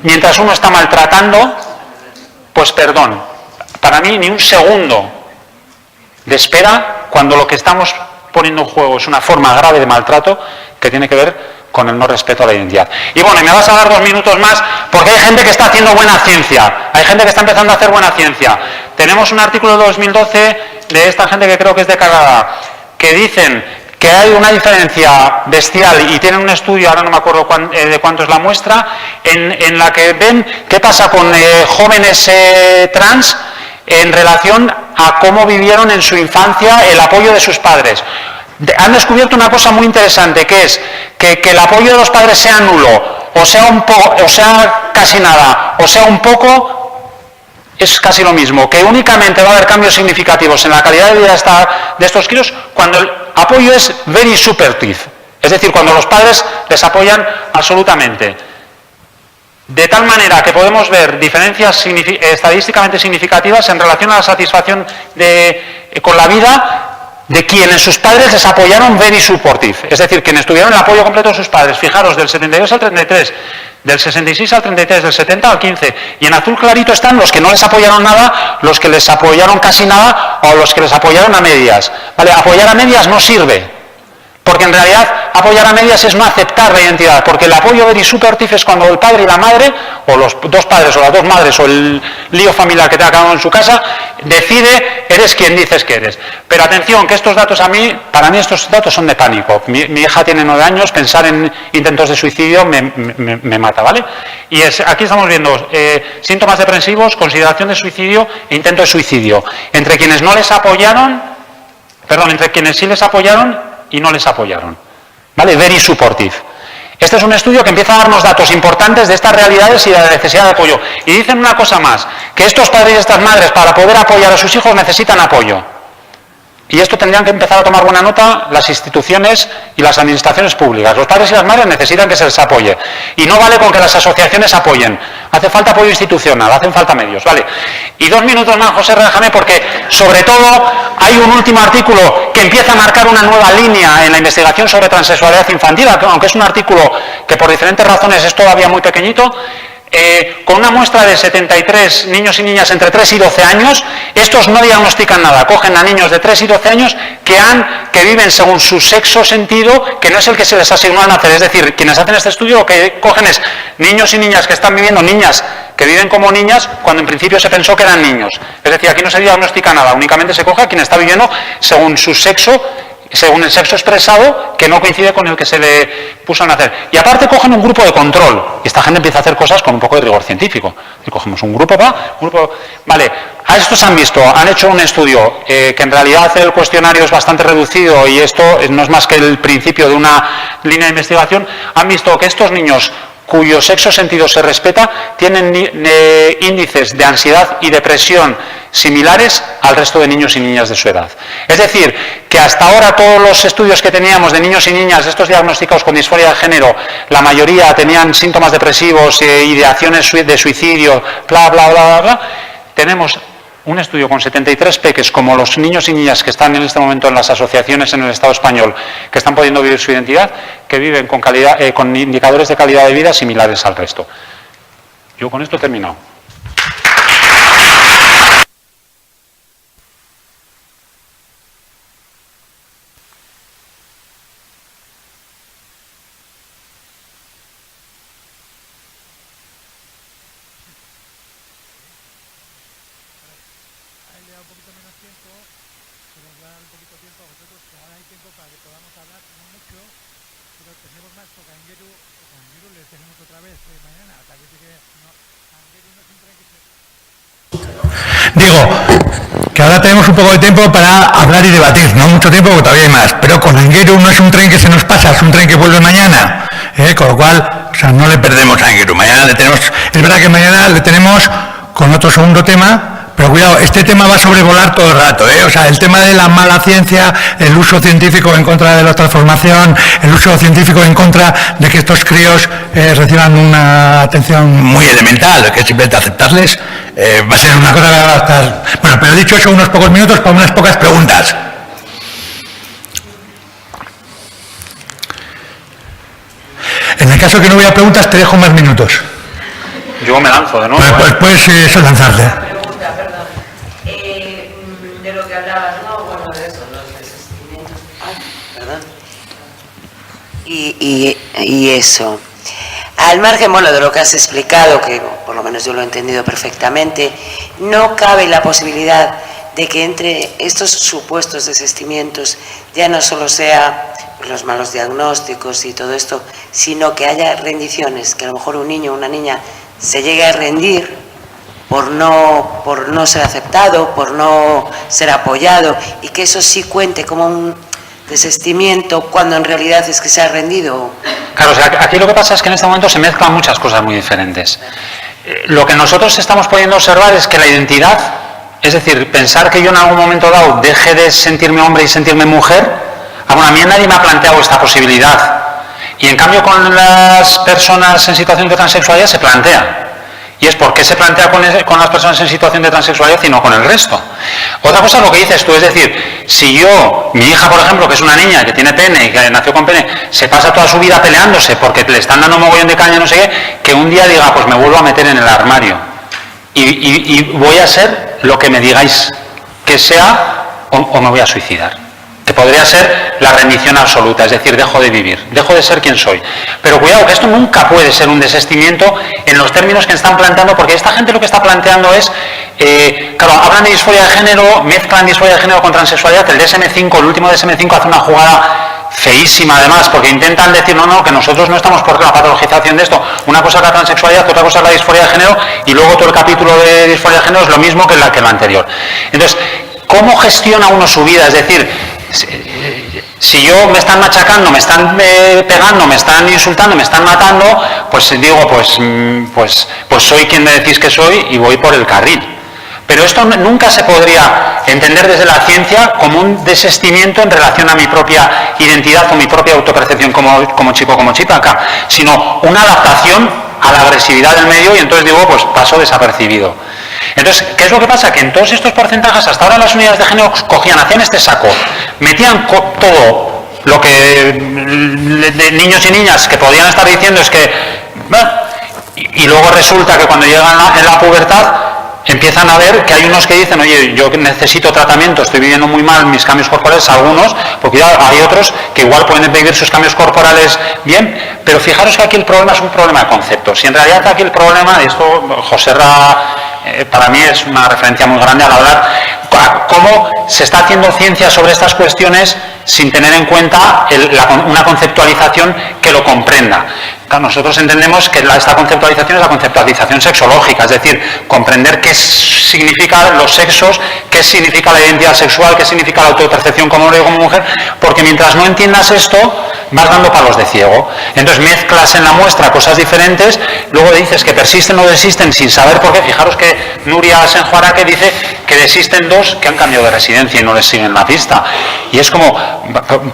mientras uno está maltratando, pues perdón, para mí ni un segundo de espera cuando lo que estamos poniendo en juego es una forma grave de maltrato que tiene que ver con el no respeto a la identidad. Y bueno, y me vas a dar 2 minutos más porque hay gente que está haciendo buena ciencia, hay gente que está empezando a hacer buena ciencia. Tenemos un artículo de 2012 de esta gente que creo que es de Canadá, que dicen que hay una diferencia bestial y tienen un estudio, ahora no me acuerdo de cuánto es la muestra, en la que ven qué pasa con jóvenes trans en relación a cómo vivieron en su infancia el apoyo de sus padres. Han descubierto una cosa muy interesante, que es que el apoyo de los padres sea nulo, o sea casi nada, o sea un poco, es casi lo mismo, que únicamente va a haber cambios significativos en la calidad de vida de estos críos cuando el apoyo es very supportive, es decir, cuando los padres les apoyan absolutamente. De tal manera que podemos ver diferencias estadísticamente significativas en relación a la satisfacción con la vida de quienes sus padres les apoyaron very supportive, es decir, quienes tuvieron el apoyo completo de sus padres. Fijaros, del 72 al 33, del 66 al 33, del 70 al 15, y en azul clarito están los que no les apoyaron nada, los que les apoyaron casi nada o los que les apoyaron a medias. Vale, apoyar a medias no sirve, porque en realidad apoyar a medias es no aceptar la identidad, porque el apoyo very supportive es cuando el padre y la madre, o los dos padres o las dos madres, o el lío familiar que te ha quedado en su casa, decide, eres quien dices que eres. Pero atención, que estos datos para mí estos datos son de pánico. Mi hija tiene 9 años, pensar en intentos de suicidio me mata, ¿vale? Y aquí estamos viendo síntomas depresivos, consideración de suicidio e intento de suicidio. Entre quienes sí les apoyaron y no les apoyaron, ¿vale? Very supportive. Este es un estudio que empieza a darnos datos importantes de estas realidades y de la necesidad de apoyo. Y dicen una cosa más, que estos padres y estas madres para poder apoyar a sus hijos necesitan apoyo. Y esto tendrían que empezar a tomar buena nota las instituciones y las administraciones públicas. Los padres y las madres necesitan que se les apoye. Y no vale con que las asociaciones apoyen. Hace falta apoyo institucional, hacen falta medios, ¿vale? Y 2 minutos más, José, déjame, porque sobre todo hay un último artículo que empieza a marcar una nueva línea en la investigación sobre transexualidad infantil, aunque es un artículo que por diferentes razones es todavía muy pequeñito. Con una muestra de 73 niños y niñas entre 3 y 12 años, estos no diagnostican nada, cogen a niños de 3 y 12 años que viven según su sexo sentido, que no es el que se les asignó al nacer. Es decir, quienes hacen este estudio lo que cogen es niños y niñas que están viviendo, niñas que viven como niñas, cuando en principio se pensó que eran niños. Es decir, aquí no se diagnostica nada, únicamente se coge a quien está viviendo según su sexo, según el sexo expresado, que no coincide con el que se le puso al nacer. Y aparte cogen un grupo de control. Y esta gente empieza a hacer cosas con un poco de rigor científico. Y cogemos un grupo, vale, estos han visto, han hecho un estudio que en realidad el cuestionario es bastante reducido y esto no es más que el principio de una línea de investigación. Han visto que estos niños cuyo sexo sentido se respeta tienen índices de ansiedad y depresión similares al resto de niños y niñas de su edad. Es decir, que hasta ahora todos los estudios que teníamos de niños y niñas, estos diagnosticados con disforia de género, la mayoría tenían síntomas depresivos, ideaciones de suicidio, bla, bla, bla, bla, bla. Tenemos un estudio con 73 peques, como los niños y niñas que están en este momento en las asociaciones en el Estado español, que están pudiendo vivir su identidad, que viven con indicadores de calidad de vida similares al resto. Yo con esto he terminado. Digo, que ahora tenemos un poco de tiempo para hablar y debatir, no mucho tiempo porque todavía hay más, pero con Angueru no es un tren que se nos pasa, es un tren que vuelve mañana, con lo cual, o sea, no le perdemos a Angueru, mañana le tenemos, es verdad que mañana le tenemos con otro segundo tema, pero cuidado, este tema va a sobrevolar todo el rato, o sea, el tema de la mala ciencia, el uso científico en contra de la transformación, el uso científico en contra de que estos críos reciban una atención muy elemental, que es simplemente aceptarles, va a ser una cosa que va a estar... Bueno, pero dicho eso, unos pocos minutos para unas pocas preguntas. En el caso que no hubiera preguntas, te dejo más minutos. Yo me lanzo de nuevo. Pues puedes lanzarte. De lo que hablabas, ¿no? Bueno, de eso, los desistimientos. Perdón. Y eso. Al margen, bueno, de lo que has explicado, que por lo menos yo lo he entendido perfectamente, no cabe la posibilidad de que entre estos supuestos desistimientos ya no solo sea los malos diagnósticos y todo esto, sino que haya rendiciones, que a lo mejor un niño o una niña se llegue a rendir por no ser aceptado, por no ser apoyado, y que eso sí cuente como un desistimiento cuando en realidad es que se ha rendido. Claro, o sea, aquí lo que pasa es que en este momento se mezclan muchas cosas muy diferentes. Lo que nosotros estamos pudiendo observar es que la identidad, es decir, pensar que yo en algún momento dado deje de sentirme hombre y sentirme mujer, bueno, a mí nadie me ha planteado esta posibilidad. Y en cambio con las personas en situación de transexualidad se plantea. Y es por qué se plantea con las personas en situación de transexualidad y no con el resto. Otra cosa es lo que dices tú, es decir, si yo, mi hija por ejemplo, que es una niña que tiene pene y que nació con pene, se pasa toda su vida peleándose porque le están dando mogollón de caña, no sé qué, que un día diga, pues me vuelvo a meter en el armario y voy a ser lo que me digáis que sea o me voy a suicidar. Que podría ser la rendición absoluta, es decir, dejo de vivir, dejo de ser quien soy. Pero cuidado, que esto nunca puede ser un desistimiento en los términos que están planteando, porque esta gente lo que está planteando es, claro, hablan de disforia de género, mezclan disforia de género con transexualidad, el DSM-5, el último DSM-5 hace una jugada feísima además, porque intentan decir, no, que nosotros no estamos por la patologización de esto, una cosa es la transexualidad, otra cosa es la disforia de género, y luego todo el capítulo de disforia de género es lo mismo que lo anterior. Entonces, ¿cómo gestiona uno su vida? Es decir, si yo me están machacando, me están pegando, me están insultando, me están matando, pues digo, pues soy quien me decís que soy y voy por el carril. Pero esto nunca se podría entender desde la ciencia como un desistimiento en relación a mi propia identidad o mi propia autopercepción como chico, como chica, sino una adaptación a la agresividad del medio y entonces digo, pues paso desapercibido. Entonces, ¿qué es lo que pasa? Que en todos estos porcentajes, hasta ahora las unidades de género cogían, hacían este saco, metían todo lo que de niños y niñas que podían estar diciendo es que... y luego resulta que cuando llegan en la pubertad empiezan a ver que hay unos que dicen, oye, yo necesito tratamiento, estoy viviendo muy mal mis cambios corporales, algunos, porque hay otros que igual pueden vivir sus cambios corporales bien, pero fijaros que aquí el problema es un problema de conceptos. Y en realidad aquí el problema, esto José Ra, para mí es una referencia muy grande al hablar, cómo se está haciendo ciencia sobre estas cuestiones sin tener en cuenta una conceptualización que lo comprenda. Claro, nosotros entendemos que esta conceptualización es la conceptualización sexológica, es decir, comprender qué significan los sexos, qué significa la identidad sexual, qué significa la autopercepción como hombre y como mujer, porque mientras no entiendas esto, vas dando palos de ciego. Entonces mezclas en la muestra cosas diferentes, luego dices que persisten o desisten sin saber por qué. Fijaros que Nuria Senjuaraque dice que desisten dos que han cambiado de residencia y no les siguen la pista. Y es como,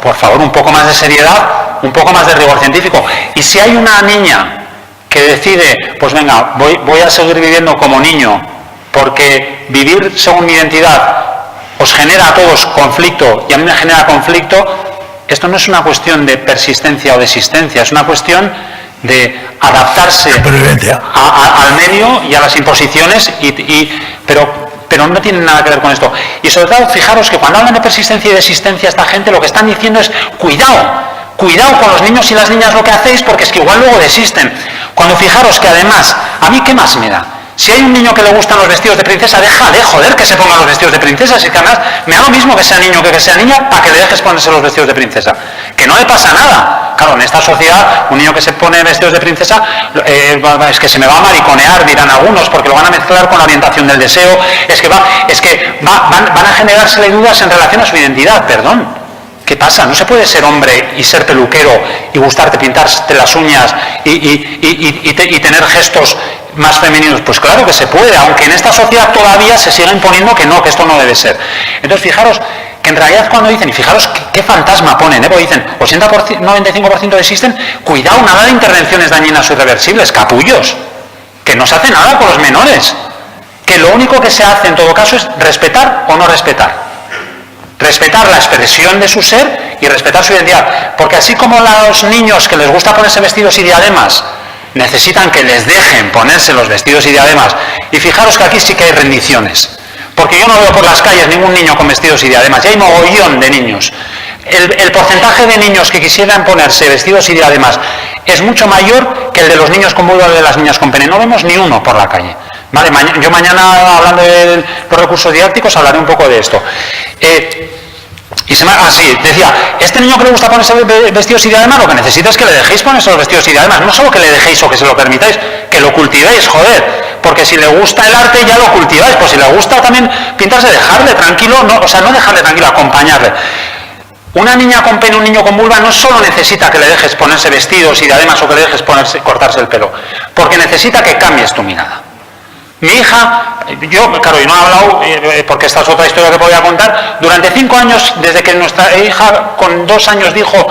por favor, un poco más de seriedad, un poco más de rigor científico. Y si hay una niña que decide, pues venga, voy a seguir viviendo como niño, porque vivir según mi identidad os genera a todos conflicto y a mí me genera conflicto, esto no es una cuestión de persistencia o desistencia, es una cuestión de adaptarse al medio y a las imposiciones, pero no tiene nada que ver con esto. Y sobre todo, fijaros que cuando hablan de persistencia y desistencia, esta gente lo que están diciendo es cuidado con los niños y las niñas lo que hacéis, porque es que igual luego desisten. Cuando fijaros que además, ¿a mí qué más me da? Si hay un niño que le gustan los vestidos de princesa, déjale, joder, que se ponga los vestidos de princesa. Si es que además me da lo mismo que sea niño que sea niña, para que le dejes ponerse los vestidos de princesa. Que no le pasa nada. Claro, en esta sociedad, un niño que se pone vestidos de princesa, es que se me va a mariconear, dirán algunos, porque lo van a mezclar con la orientación del deseo. Van a generársele dudas en relación a su identidad, perdón. ¿Qué pasa? No se puede ser hombre y ser peluquero y gustarte pintarte las uñas y tener gestos más femeninos. Pues claro que se puede, aunque en esta sociedad todavía se siga imponiendo que no, que esto no debe ser. Entonces fijaros que en realidad cuando dicen, y fijaros qué fantasma ponen, porque dicen 95% desisten, cuidado, nada de intervenciones dañinas o irreversibles, capullos, que no se hace nada con los menores, que lo único que se hace en todo caso es respetar o no respetar. Respetar la expresión de su ser y respetar su identidad. Porque así como los niños que les gusta ponerse vestidos y diademas necesitan que les dejen ponerse los vestidos y diademas, y fijaros que aquí sí que hay rendiciones, porque yo no veo por las calles ningún niño con vestidos y diademas, y hay mogollón de niños. El porcentaje de niños que quisieran ponerse vestidos y diademas es mucho mayor que el de los niños con vulva o de las niñas con pene. No vemos ni uno por la calle. Vale, yo mañana, hablando de los recursos didácticos, hablaré un poco de esto. Decía, este niño que le gusta ponerse vestidos y diademas, lo que necesita es que le dejéis ponerse los vestidos y diademas, no solo que le dejéis o que se lo permitáis, que lo cultivéis, joder, porque si le gusta el arte ya lo cultiváis, pues si le gusta también pintarse, dejarle tranquilo, no dejarle tranquilo, acompañarle. Una niña con pene, un niño con vulva no solo necesita que le dejes ponerse vestidos y diademas o que le dejes cortarse el pelo, porque necesita que cambies tu mirada. Mi hija, yo no he hablado, porque esta es otra historia que podía contar, durante 5 años, desde que nuestra hija con 2 años dijo,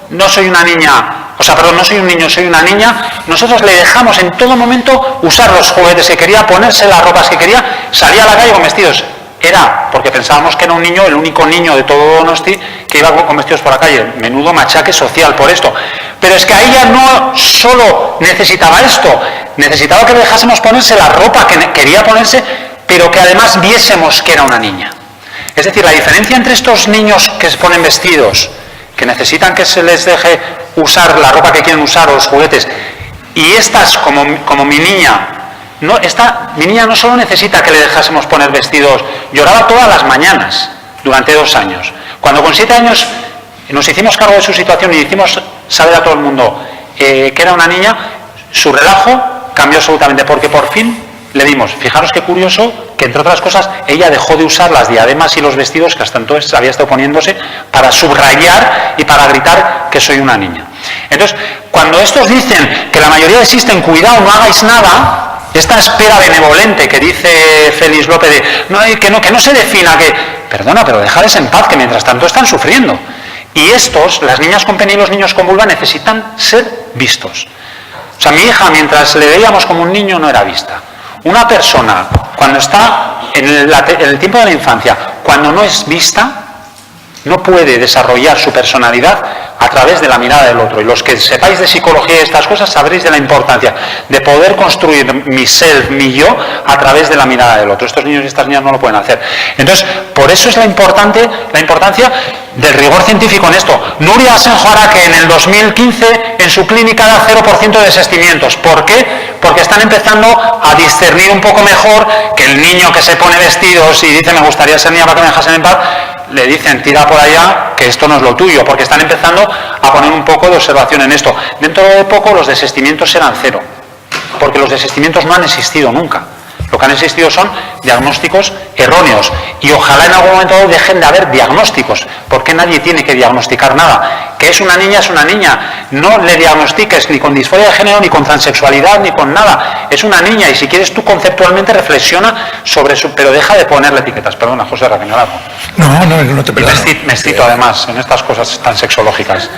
no soy una niña, no soy un niño, soy una niña, nosotros le dejamos en todo momento usar los juguetes que quería, ponerse las ropas que quería, salía a la calle con vestidos. Era porque pensábamos que era un niño, el único niño de todo Donosti que iba con vestidos por la calle. Menudo machaque social por esto. Pero es que a ella no solo necesitaba esto, necesitaba que le dejásemos ponerse la ropa que quería ponerse, pero que además viésemos que era una niña. Es decir, la diferencia entre estos niños que se ponen vestidos, que necesitan que se les deje usar la ropa que quieren usar o los juguetes, y estas como mi niña. Mi niña no solo necesita que le dejásemos poner vestidos, lloraba todas las mañanas durante 2 años. Cuando con 7 años nos hicimos cargo de su situación y hicimos saber a todo el mundo que era una niña, su relajo cambió absolutamente, porque por fin le dimos, fijaros qué curioso, que entre otras cosas ella dejó de usar las diademas y los vestidos que hasta entonces había estado poniéndose para subrayar y para gritar que soy una niña. Entonces, cuando estos dicen que la mayoría desisten, cuidado, no hagáis nada, esta espera benevolente que dice Félix López de que no se defina, perdona, pero dejadles en paz, que mientras tanto están sufriendo. Y estos, las niñas con pene y los niños con vulva, necesitan ser vistos. O sea, mi hija, mientras le veíamos como un niño, no era vista. Una persona, cuando está en el tiempo de la infancia, cuando no es vista, no puede desarrollar su personalidad a través de la mirada del otro. Y los que sepáis de psicología y estas cosas sabréis de la importancia de poder construir mi self, mi yo, a través de la mirada del otro. Estos niños y estas niñas no lo pueden hacer. Entonces, por eso es la importancia del rigor científico en esto. Nuria Asenjo Araque en el 2015 en su clínica da 0% de desistimientos. ¿Por qué? Porque están empezando a discernir un poco mejor que el niño que se pone vestidos y dice me gustaría ser niña para que me dejasen en paz, le dicen tira por allá que esto no es lo tuyo, porque están empezando a poner un poco de observación en esto. Dentro de poco los desistimientos serán 0, porque los desistimientos no han existido nunca. Lo que han existido son diagnósticos erróneos y ojalá en algún momento dejen de haber diagnósticos, porque nadie tiene que diagnosticar nada. Que es una niña, no le diagnostiques ni con disforia de género, ni con transexualidad, ni con nada. Es una niña y si quieres tú conceptualmente reflexiona sobre eso, pero deja de ponerle etiquetas. Perdona, José Raquel. No te perdono. Me excito además en estas cosas tan sexológicas.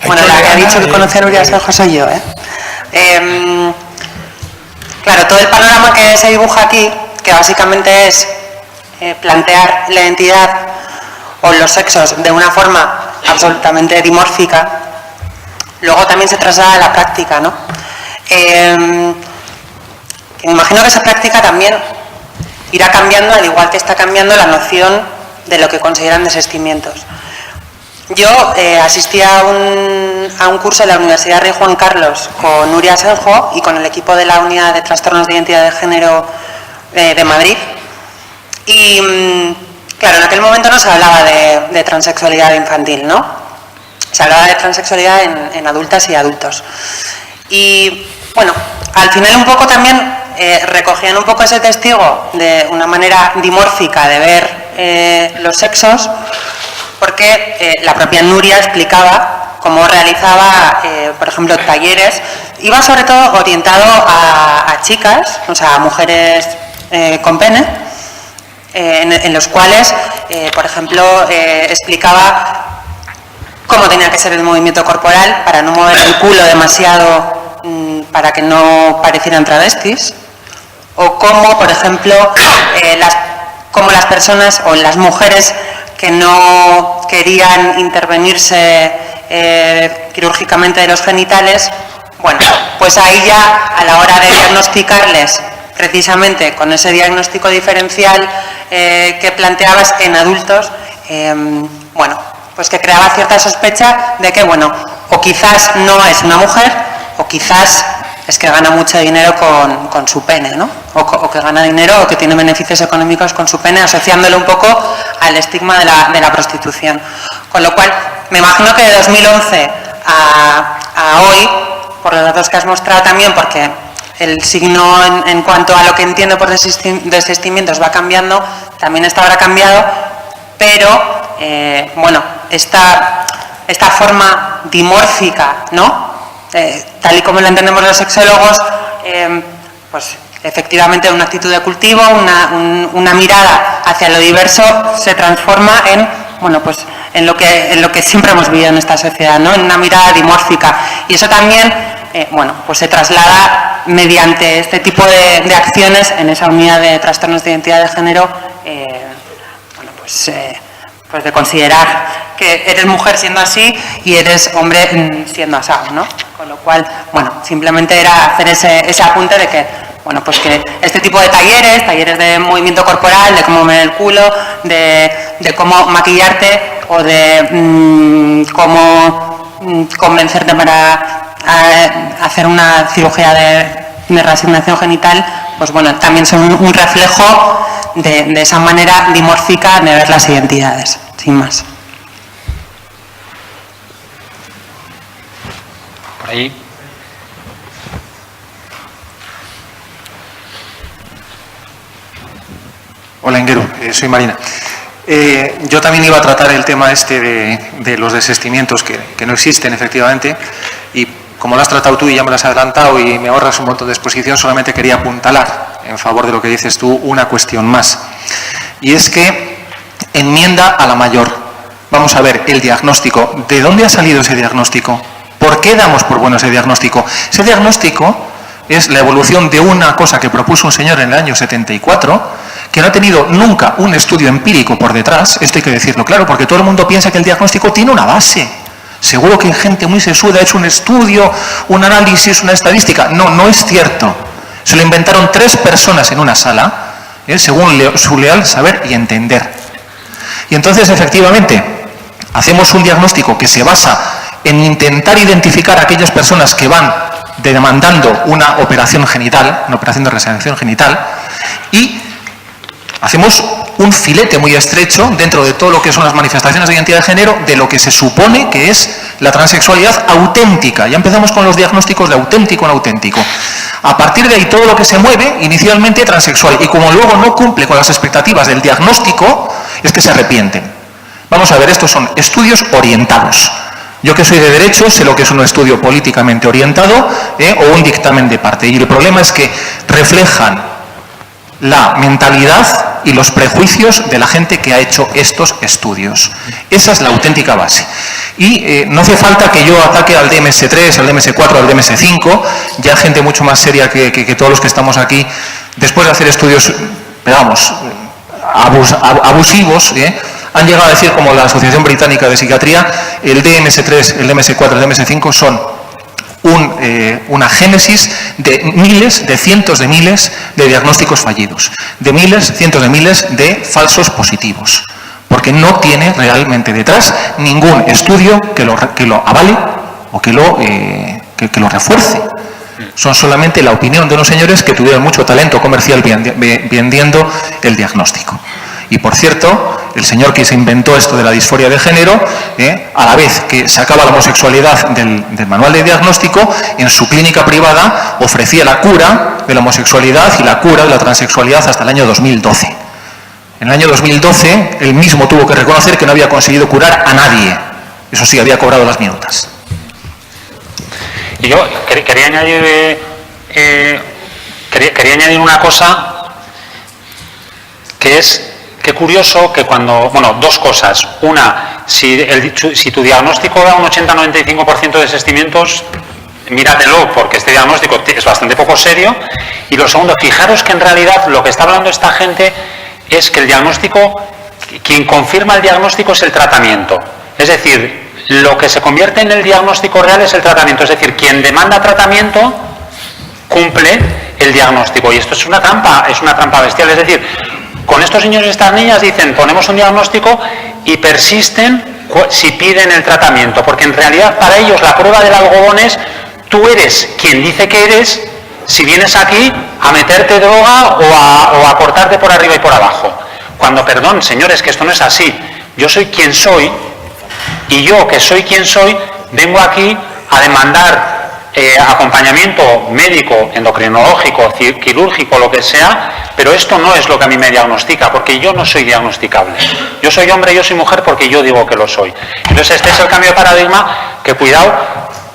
Bueno, la que ha dicho que conoce a Nuria Asenjo soy yo, Claro, todo el panorama que se dibuja aquí, que básicamente es plantear la identidad o los sexos de una forma absolutamente dimórfica, luego también se traslada a la práctica, ¿no? Me imagino que esa práctica también irá cambiando, al igual que está cambiando la noción de lo que consideran desistimientos. Yo asistí a un curso en la Universidad Rey Juan Carlos con Nuria Asenjo y con el equipo de la Unidad de Trastornos de Identidad de Género de Madrid. Y, claro, en aquel momento no se hablaba de transexualidad infantil, ¿no? Se hablaba de transexualidad en adultas y adultos. Y, bueno, al final un poco también recogían un poco ese testigo de una manera dimórfica de ver los sexos, porque la propia Nuria explicaba cómo realizaba, por ejemplo, talleres. Iba sobre todo orientado a chicas, o sea, a mujeres con pene, en los cuales, por ejemplo, explicaba cómo tenía que ser el movimiento corporal para no mover el culo demasiado para que no parecieran travestis, o cómo, por ejemplo, cómo las personas o las mujeres que no querían intervenirse quirúrgicamente de los genitales, bueno, pues ahí ya a la hora de diagnosticarles, precisamente con ese diagnóstico diferencial que planteabas en adultos, bueno, pues que creaba cierta sospecha de que, bueno, o quizás no es una mujer, o quizás es que gana mucho dinero con su pene, ¿no? O que gana dinero o que tiene beneficios económicos con su pene, asociándolo un poco al estigma de la prostitución. Con lo cual, me imagino que de 2011 a hoy, por los datos que has mostrado también, porque el signo en cuanto a lo que entiendo por desistimientos va cambiando, también está ahora cambiado, pero, bueno, esta forma dimórfica, ¿no? Tal y como lo entendemos los sexólogos, pues efectivamente una actitud de cultivo, una mirada hacia lo diverso se transforma en, bueno, pues en lo que siempre hemos vivido en esta sociedad, ¿no? En una mirada dimórfica. Y eso también, bueno, pues se traslada mediante este tipo de acciones en esa unidad de trastornos de identidad de género, bueno, pues de considerar que eres mujer siendo así y eres hombre siendo asado, ¿no? Con lo cual, bueno, simplemente era hacer ese apunte de que, bueno, pues que este tipo de talleres de movimiento corporal, de cómo mover el culo, de cómo maquillarte o de cómo convencerte para hacer una cirugía de reasignación genital, pues bueno, también son un reflejo de esa manera dimórfica de ver las identidades, sin más. Por ahí. Hola, Enguero, soy Marina. Yo también iba a tratar el tema de los desistimientos que no existen efectivamente, y como lo has tratado tú y ya me lo has adelantado y me ahorras un montón de exposición, solamente quería apuntalar en favor de lo que dices tú una cuestión más. Y es que enmienda a la mayor. Vamos a ver el diagnóstico. ¿De dónde ha salido ese diagnóstico? ¿Por qué damos por bueno ese diagnóstico? Ese diagnóstico es la evolución de una cosa que propuso un señor en el año 74, que no ha tenido nunca un estudio empírico por detrás. Esto hay que decirlo claro, porque todo el mundo piensa que el diagnóstico tiene una base. Seguro que gente muy sesuda ha hecho un estudio, un análisis, una estadística. No, no es cierto. Se lo inventaron 3 personas en una sala, según su leal saber y entender. Y entonces, efectivamente, hacemos un diagnóstico que se basa en intentar identificar a aquellas personas que van demandando una operación genital, una operación de resección genital, y hacemos un filete muy estrecho dentro de todo lo que son las manifestaciones de identidad de género de lo que se supone que es la transexualidad auténtica. Ya empezamos con los diagnósticos de auténtico en auténtico. A partir de ahí todo lo que se mueve, inicialmente transexual, y como luego no cumple con las expectativas del diagnóstico, es que se arrepienten. Vamos a ver, estos son estudios orientados. Yo que soy de Derecho sé lo que es un estudio políticamente orientado o un dictamen de parte. Y el problema es que reflejan la mentalidad y los prejuicios de la gente que ha hecho estos estudios. Esa es la auténtica base. Y no hace falta que yo ataque al DMS3, al DMS4, al DMS5, ya gente mucho más seria que todos los que estamos aquí, después de hacer estudios, vamos, abusivos, han llegado a decir, como la Asociación Británica de Psiquiatría, el DMS3, el DMS4, el DMS5 son una génesis de miles, de cientos de miles de diagnósticos fallidos, de miles, cientos de miles de falsos positivos, porque no tiene realmente detrás ningún estudio que lo avale o que lo refuerce. Son solamente la opinión de unos señores que tuvieron mucho talento comercial vendiendo el diagnóstico. Y por cierto, el señor que se inventó esto de la disforia de género, a la vez que sacaba la homosexualidad del manual de diagnóstico, en su clínica privada ofrecía la cura de la homosexualidad y la cura de la transexualidad hasta el año 2012. En el año 2012, él mismo tuvo que reconocer que no había conseguido curar a nadie. Eso sí, había cobrado las minutas. Y yo quería añadir una cosa, que es qué curioso que cuando, bueno, dos cosas. Una, si tu diagnóstico da un 80-95% de desistimientos, míratelo, porque este diagnóstico es bastante poco serio. Y lo segundo, fijaros que en realidad lo que está hablando esta gente es que el diagnóstico, quien confirma el diagnóstico es el tratamiento. Es decir, lo que se convierte en el diagnóstico real es el tratamiento. Es decir, quien demanda tratamiento cumple el diagnóstico. Y esto es una trampa bestial. Es decir, con estos niños y estas niñas dicen, ponemos un diagnóstico y persisten si piden el tratamiento. Porque en realidad para ellos la prueba del algodón es, tú eres quien dice que eres, si vienes aquí a meterte droga o a cortarte por arriba y por abajo. Cuando, perdón, señores, que esto no es así. Yo soy quien soy, y yo, que soy quien soy, vengo aquí a demandar acompañamiento médico, endocrinológico, quirúrgico, lo que sea, pero esto no es lo que a mí me diagnostica, porque yo no soy diagnosticable. Yo soy hombre, yo soy mujer, porque yo digo que lo soy. Entonces este es el cambio de paradigma, que cuidado,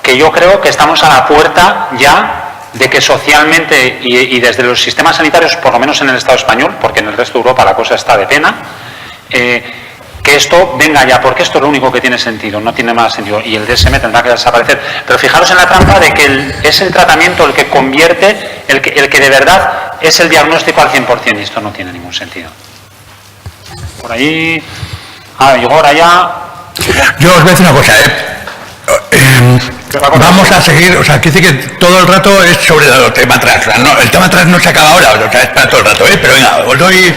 que yo creo que estamos a la puerta ya de que socialmente y desde los sistemas sanitarios, por lo menos en el Estado español, porque en el resto de Europa la cosa está de pena, que esto venga ya, porque esto es lo único que tiene sentido, no tiene más sentido, y el DSM tendrá que desaparecer. Pero fijaros en la trampa de que es el tratamiento el que convierte, el que de verdad es el diagnóstico al 100%, y esto no tiene ningún sentido. Por ahí, yo ahora ya... Yo os voy a decir una cosa, vamos a seguir, o sea, quiere decir que todo el rato es sobre el tema trans, no, el tema trans no se acaba ahora, o sea, es para todo el rato, pero venga, os doy...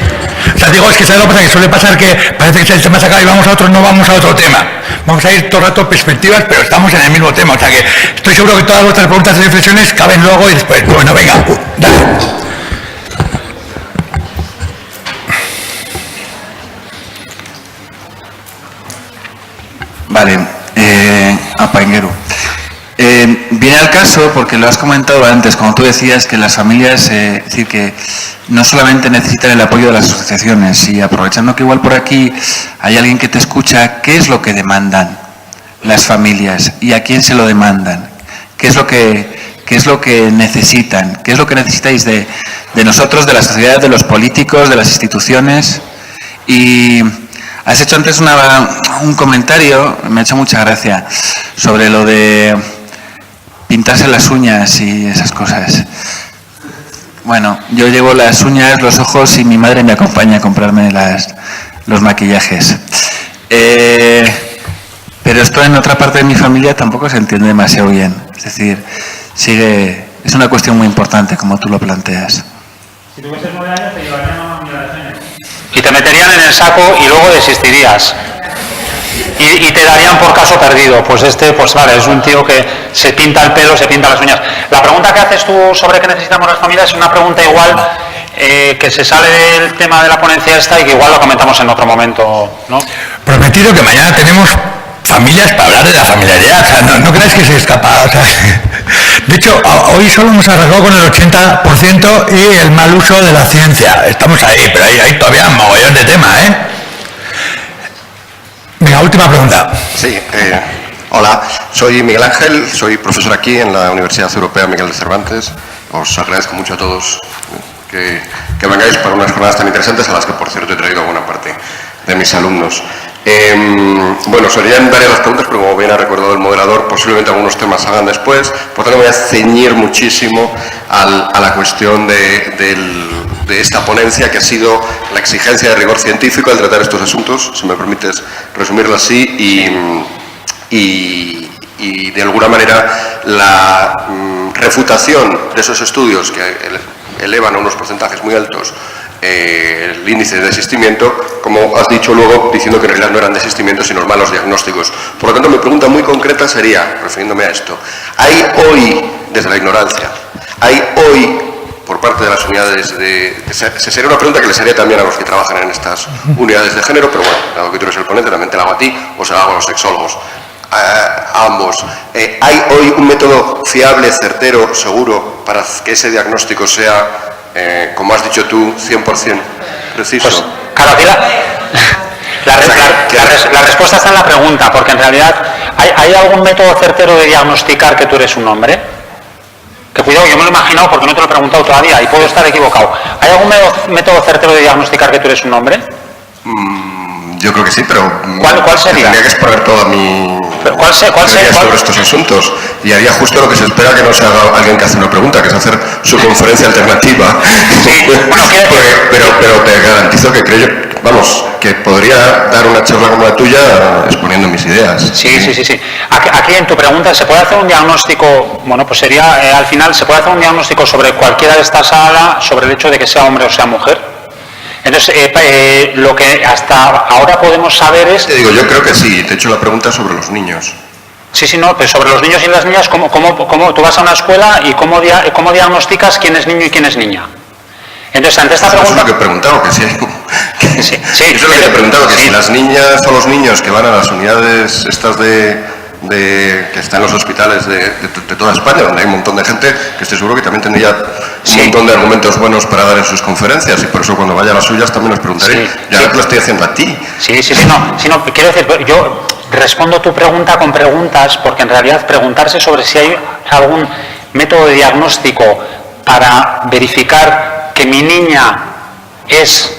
O sea, digo, es que ¿sabes lo que pasa? Que suele pasar que parece que el tema se acaba y vamos a otro, no vamos a otro tema. Vamos a ir todo el rato perspectivas, pero estamos en el mismo tema, o sea que estoy seguro que todas vuestras preguntas y reflexiones caben luego y después. Bueno, venga, dale. Vale, Apainguero. Viene al caso porque lo has comentado antes, como tú decías, que las familias, es decir, que no solamente necesitan el apoyo de las asociaciones, y aprovechando que igual por aquí hay alguien que te escucha, ¿qué es lo que demandan las familias y a quién se lo demandan? ¿Qué es lo que necesitan? ¿Qué es lo que necesitáis de nosotros, de la sociedad, de los políticos, de las instituciones? Y has hecho antes un comentario, me ha hecho mucha gracia, sobre lo de pintarse las uñas y esas cosas. Bueno, yo llevo las uñas, los ojos y mi madre me acompaña a comprarme los maquillajes. Pero esto en otra parte de mi familia tampoco se entiende demasiado bien. Es decir, es una cuestión muy importante como tú lo planteas. Si tuvieses 9 años te llevarían a una universidad y te meterían en el saco y luego desistirías. Y te darían por caso perdido. Pues pues vale, es un tío que se pinta el pelo, se pinta las uñas. La pregunta que haces tú sobre qué necesitamos las familias es una pregunta igual que se sale del tema de la ponencia esta y que igual lo comentamos en otro momento, ¿no? Prometido que mañana tenemos familias para hablar de la familiaridad, o sea, no creáis que se escapa, o sea, de hecho, hoy solo hemos arreglado con el 80% y el mal uso de la ciencia, estamos ahí, pero hay todavía un mogollón de tema, ¿eh? Venga, última pregunta. Sí, hola, soy Miguel Ángel, soy profesor aquí en la Universidad Europea Miguel de Cervantes. Os agradezco mucho a todos que vengáis para unas jornadas tan interesantes, a las que, por cierto, he traído a buena parte de mis alumnos. Bueno, serían varias las preguntas, pero como bien ha recordado el moderador, posiblemente algunos temas salgan después, por tanto me voy a ceñir muchísimo a la cuestión de esta ponencia, que ha sido la exigencia de rigor científico al tratar estos asuntos, si me permites resumirlo así, y de alguna manera la refutación de esos estudios que elevan a unos porcentajes muy altos el índice de desistimiento, como has dicho luego, diciendo que en realidad no eran desistimientos sino malos diagnósticos. Por lo tanto, mi pregunta muy concreta sería, refiriéndome a esto, ¿hay hoy, desde la ignorancia, hay hoy por parte de las unidades sería una pregunta que les haría también a los que trabajan en estas unidades de género, pero bueno, dado que tú eres el ponente, también te la hago a ti, o se la hago a los sexólogos, a ambos. ¿Hay hoy un método fiable, certero, seguro, para que ese diagnóstico sea, como has dicho tú, 100% preciso? Pues, claro, aquí la respuesta está en la pregunta, porque en realidad, ¿hay algún método certero de diagnosticar que tú eres un hombre? Que cuidado, yo me lo he imaginado porque no te lo he preguntado todavía y puedo estar equivocado. ¿Hay algún método certero de diagnosticar que tú eres un hombre? Yo creo que sí, pero ¿Cuál sería? Tendría que exponer toda mi ¿Cuál sería sobre estos asuntos y haría justo lo que se espera que no se haga alguien que hace una pregunta, que es hacer su conferencia alternativa. Sí, bueno, pero te garantizo que que podría dar una charla como la tuya exponiendo mis ideas. Sí. Aquí en tu pregunta, ¿se puede hacer un diagnóstico? Bueno, pues sería, al final, ¿se puede hacer un diagnóstico sobre cualquiera de esta sala, sobre el hecho de que sea hombre o sea mujer? Entonces, lo que hasta ahora podemos saber es... Te digo, yo creo que sí. Te he hecho la pregunta sobre los niños. Sí, no, pues sobre los niños y las niñas, ¿cómo tú vas a una escuela y cómo diagnosticas quién es niño y quién es niña? Entonces, ante esta pregunta... Eso es lo que he preguntado, que sí. Eso es lo que he preguntado, que si las niñas o los niños que van a las unidades estas que están en los hospitales de toda España, donde hay un montón de gente, que estoy seguro que también tendría un montón de argumentos buenos para dar en sus conferencias, y por eso cuando vaya a las suyas también os preguntaré. Y ahora te lo estoy haciendo a ti. No, quiero decir, yo respondo tu pregunta con preguntas, porque en realidad preguntarse sobre si hay algún método de diagnóstico para verificar que mi niña es...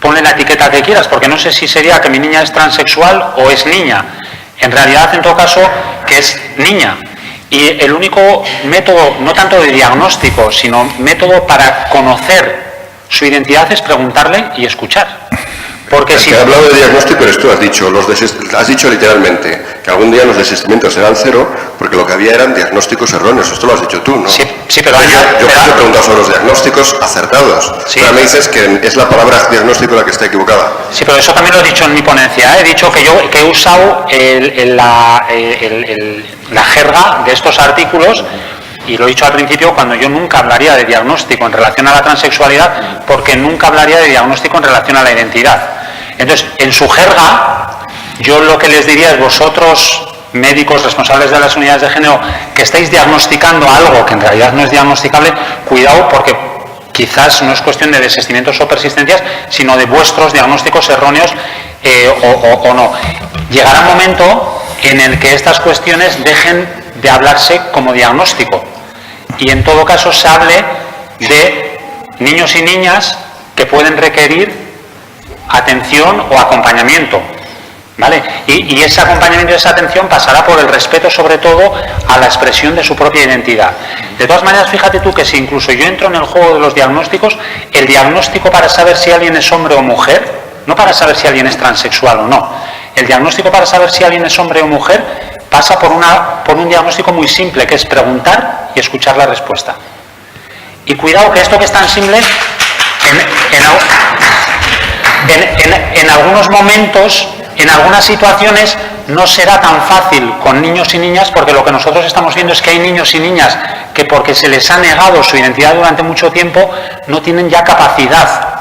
Ponle la etiqueta que quieras, porque no sé si sería que mi niña es transexual o es niña. En realidad, en todo caso, que es niña. Y el único método, no tanto de diagnóstico, sino método para conocer su identidad es preguntarle y escuchar. Porque el si que ha hablado de diagnóstico eres tú, has dicho literalmente que algún día los desistimientos eran cero, porque lo que había eran diagnósticos erróneos. Esto lo has dicho tú, ¿no? Sí, pero yo te he preguntado sobre los diagnósticos acertados. Sí. Pero me dices que es la palabra diagnóstico la que está equivocada. Sí, pero eso también lo he dicho en mi ponencia. He dicho que he usado la jerga de estos artículos, y lo he dicho al principio, cuando yo nunca hablaría de diagnóstico en relación a la transexualidad, porque nunca hablaría de diagnóstico en relación a la identidad. Entonces, en su jerga, yo lo que les diría es, vosotros, médicos responsables de las unidades de género, que estáis diagnosticando algo que en realidad no es diagnosticable, cuidado, porque quizás no es cuestión de desistimientos o persistencias, sino de vuestros diagnósticos erróneos o no. Llegará un momento en el que estas cuestiones dejen de hablarse como diagnóstico, y en todo caso se hable de niños y niñas que pueden requerir atención o acompañamiento. ¿Vale? Y ese acompañamiento y esa atención pasará por el respeto, sobre todo, a la expresión de su propia identidad. De todas maneras, fíjate tú que si incluso yo entro en el juego de los diagnósticos, el diagnóstico para saber si alguien es hombre o mujer, no para saber si alguien es transexual o no, el diagnóstico para saber si alguien es hombre o mujer pasa por un diagnóstico muy simple, que es preguntar y escuchar la respuesta. Y cuidado que esto que es tan simple, en algunos momentos, en algunas situaciones, no será tan fácil con niños y niñas, porque lo que nosotros estamos viendo es que hay niños y niñas que, porque se les ha negado su identidad durante mucho tiempo, no tienen ya capacidad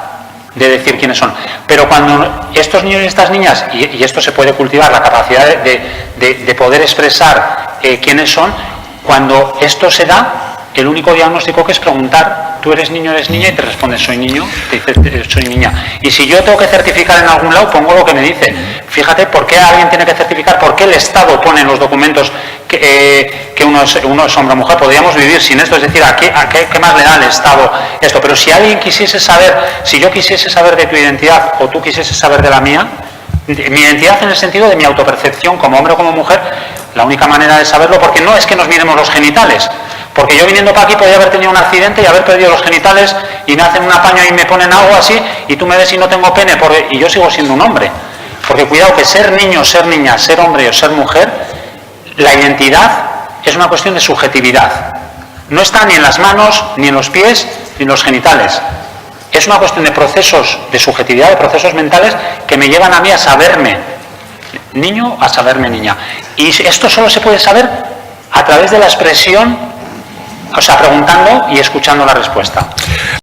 de decir quiénes son. Pero cuando estos niños y estas niñas, y esto se puede cultivar, la capacidad de poder expresar quiénes son, cuando esto se da, el único diagnóstico que es preguntar, tú eres niño, eres niña, y te respondes soy niño, te dices soy niña. Y si yo tengo que certificar en algún lado, pongo lo que me dice. Fíjate, ¿por qué alguien tiene que certificar? ¿Por qué el Estado pone en los documentos que uno es hombre o mujer? Podríamos vivir sin esto, es decir, ¿a qué más le da al Estado esto? Pero si alguien quisiese saber, si yo quisiese saber de tu identidad o tú quisieses saber de la mía, mi identidad en el sentido de mi autopercepción como hombre o como mujer, la única manera de saberlo, porque no es que nos miremos los genitales, porque yo viniendo para aquí podría haber tenido un accidente y haber perdido los genitales y me hacen un apaño y me ponen algo así y tú me ves y no tengo pene y yo sigo siendo un hombre. Porque cuidado que ser niño, ser niña, ser hombre o ser mujer, la identidad es una cuestión de subjetividad. No está ni en las manos, ni en los pies, ni en los genitales. Es una cuestión de procesos de subjetividad, de procesos mentales que me llevan a mí a saberme niño, a saberme niña. Y esto solo se puede saber a través de la expresión, o sea, preguntando y escuchando la respuesta.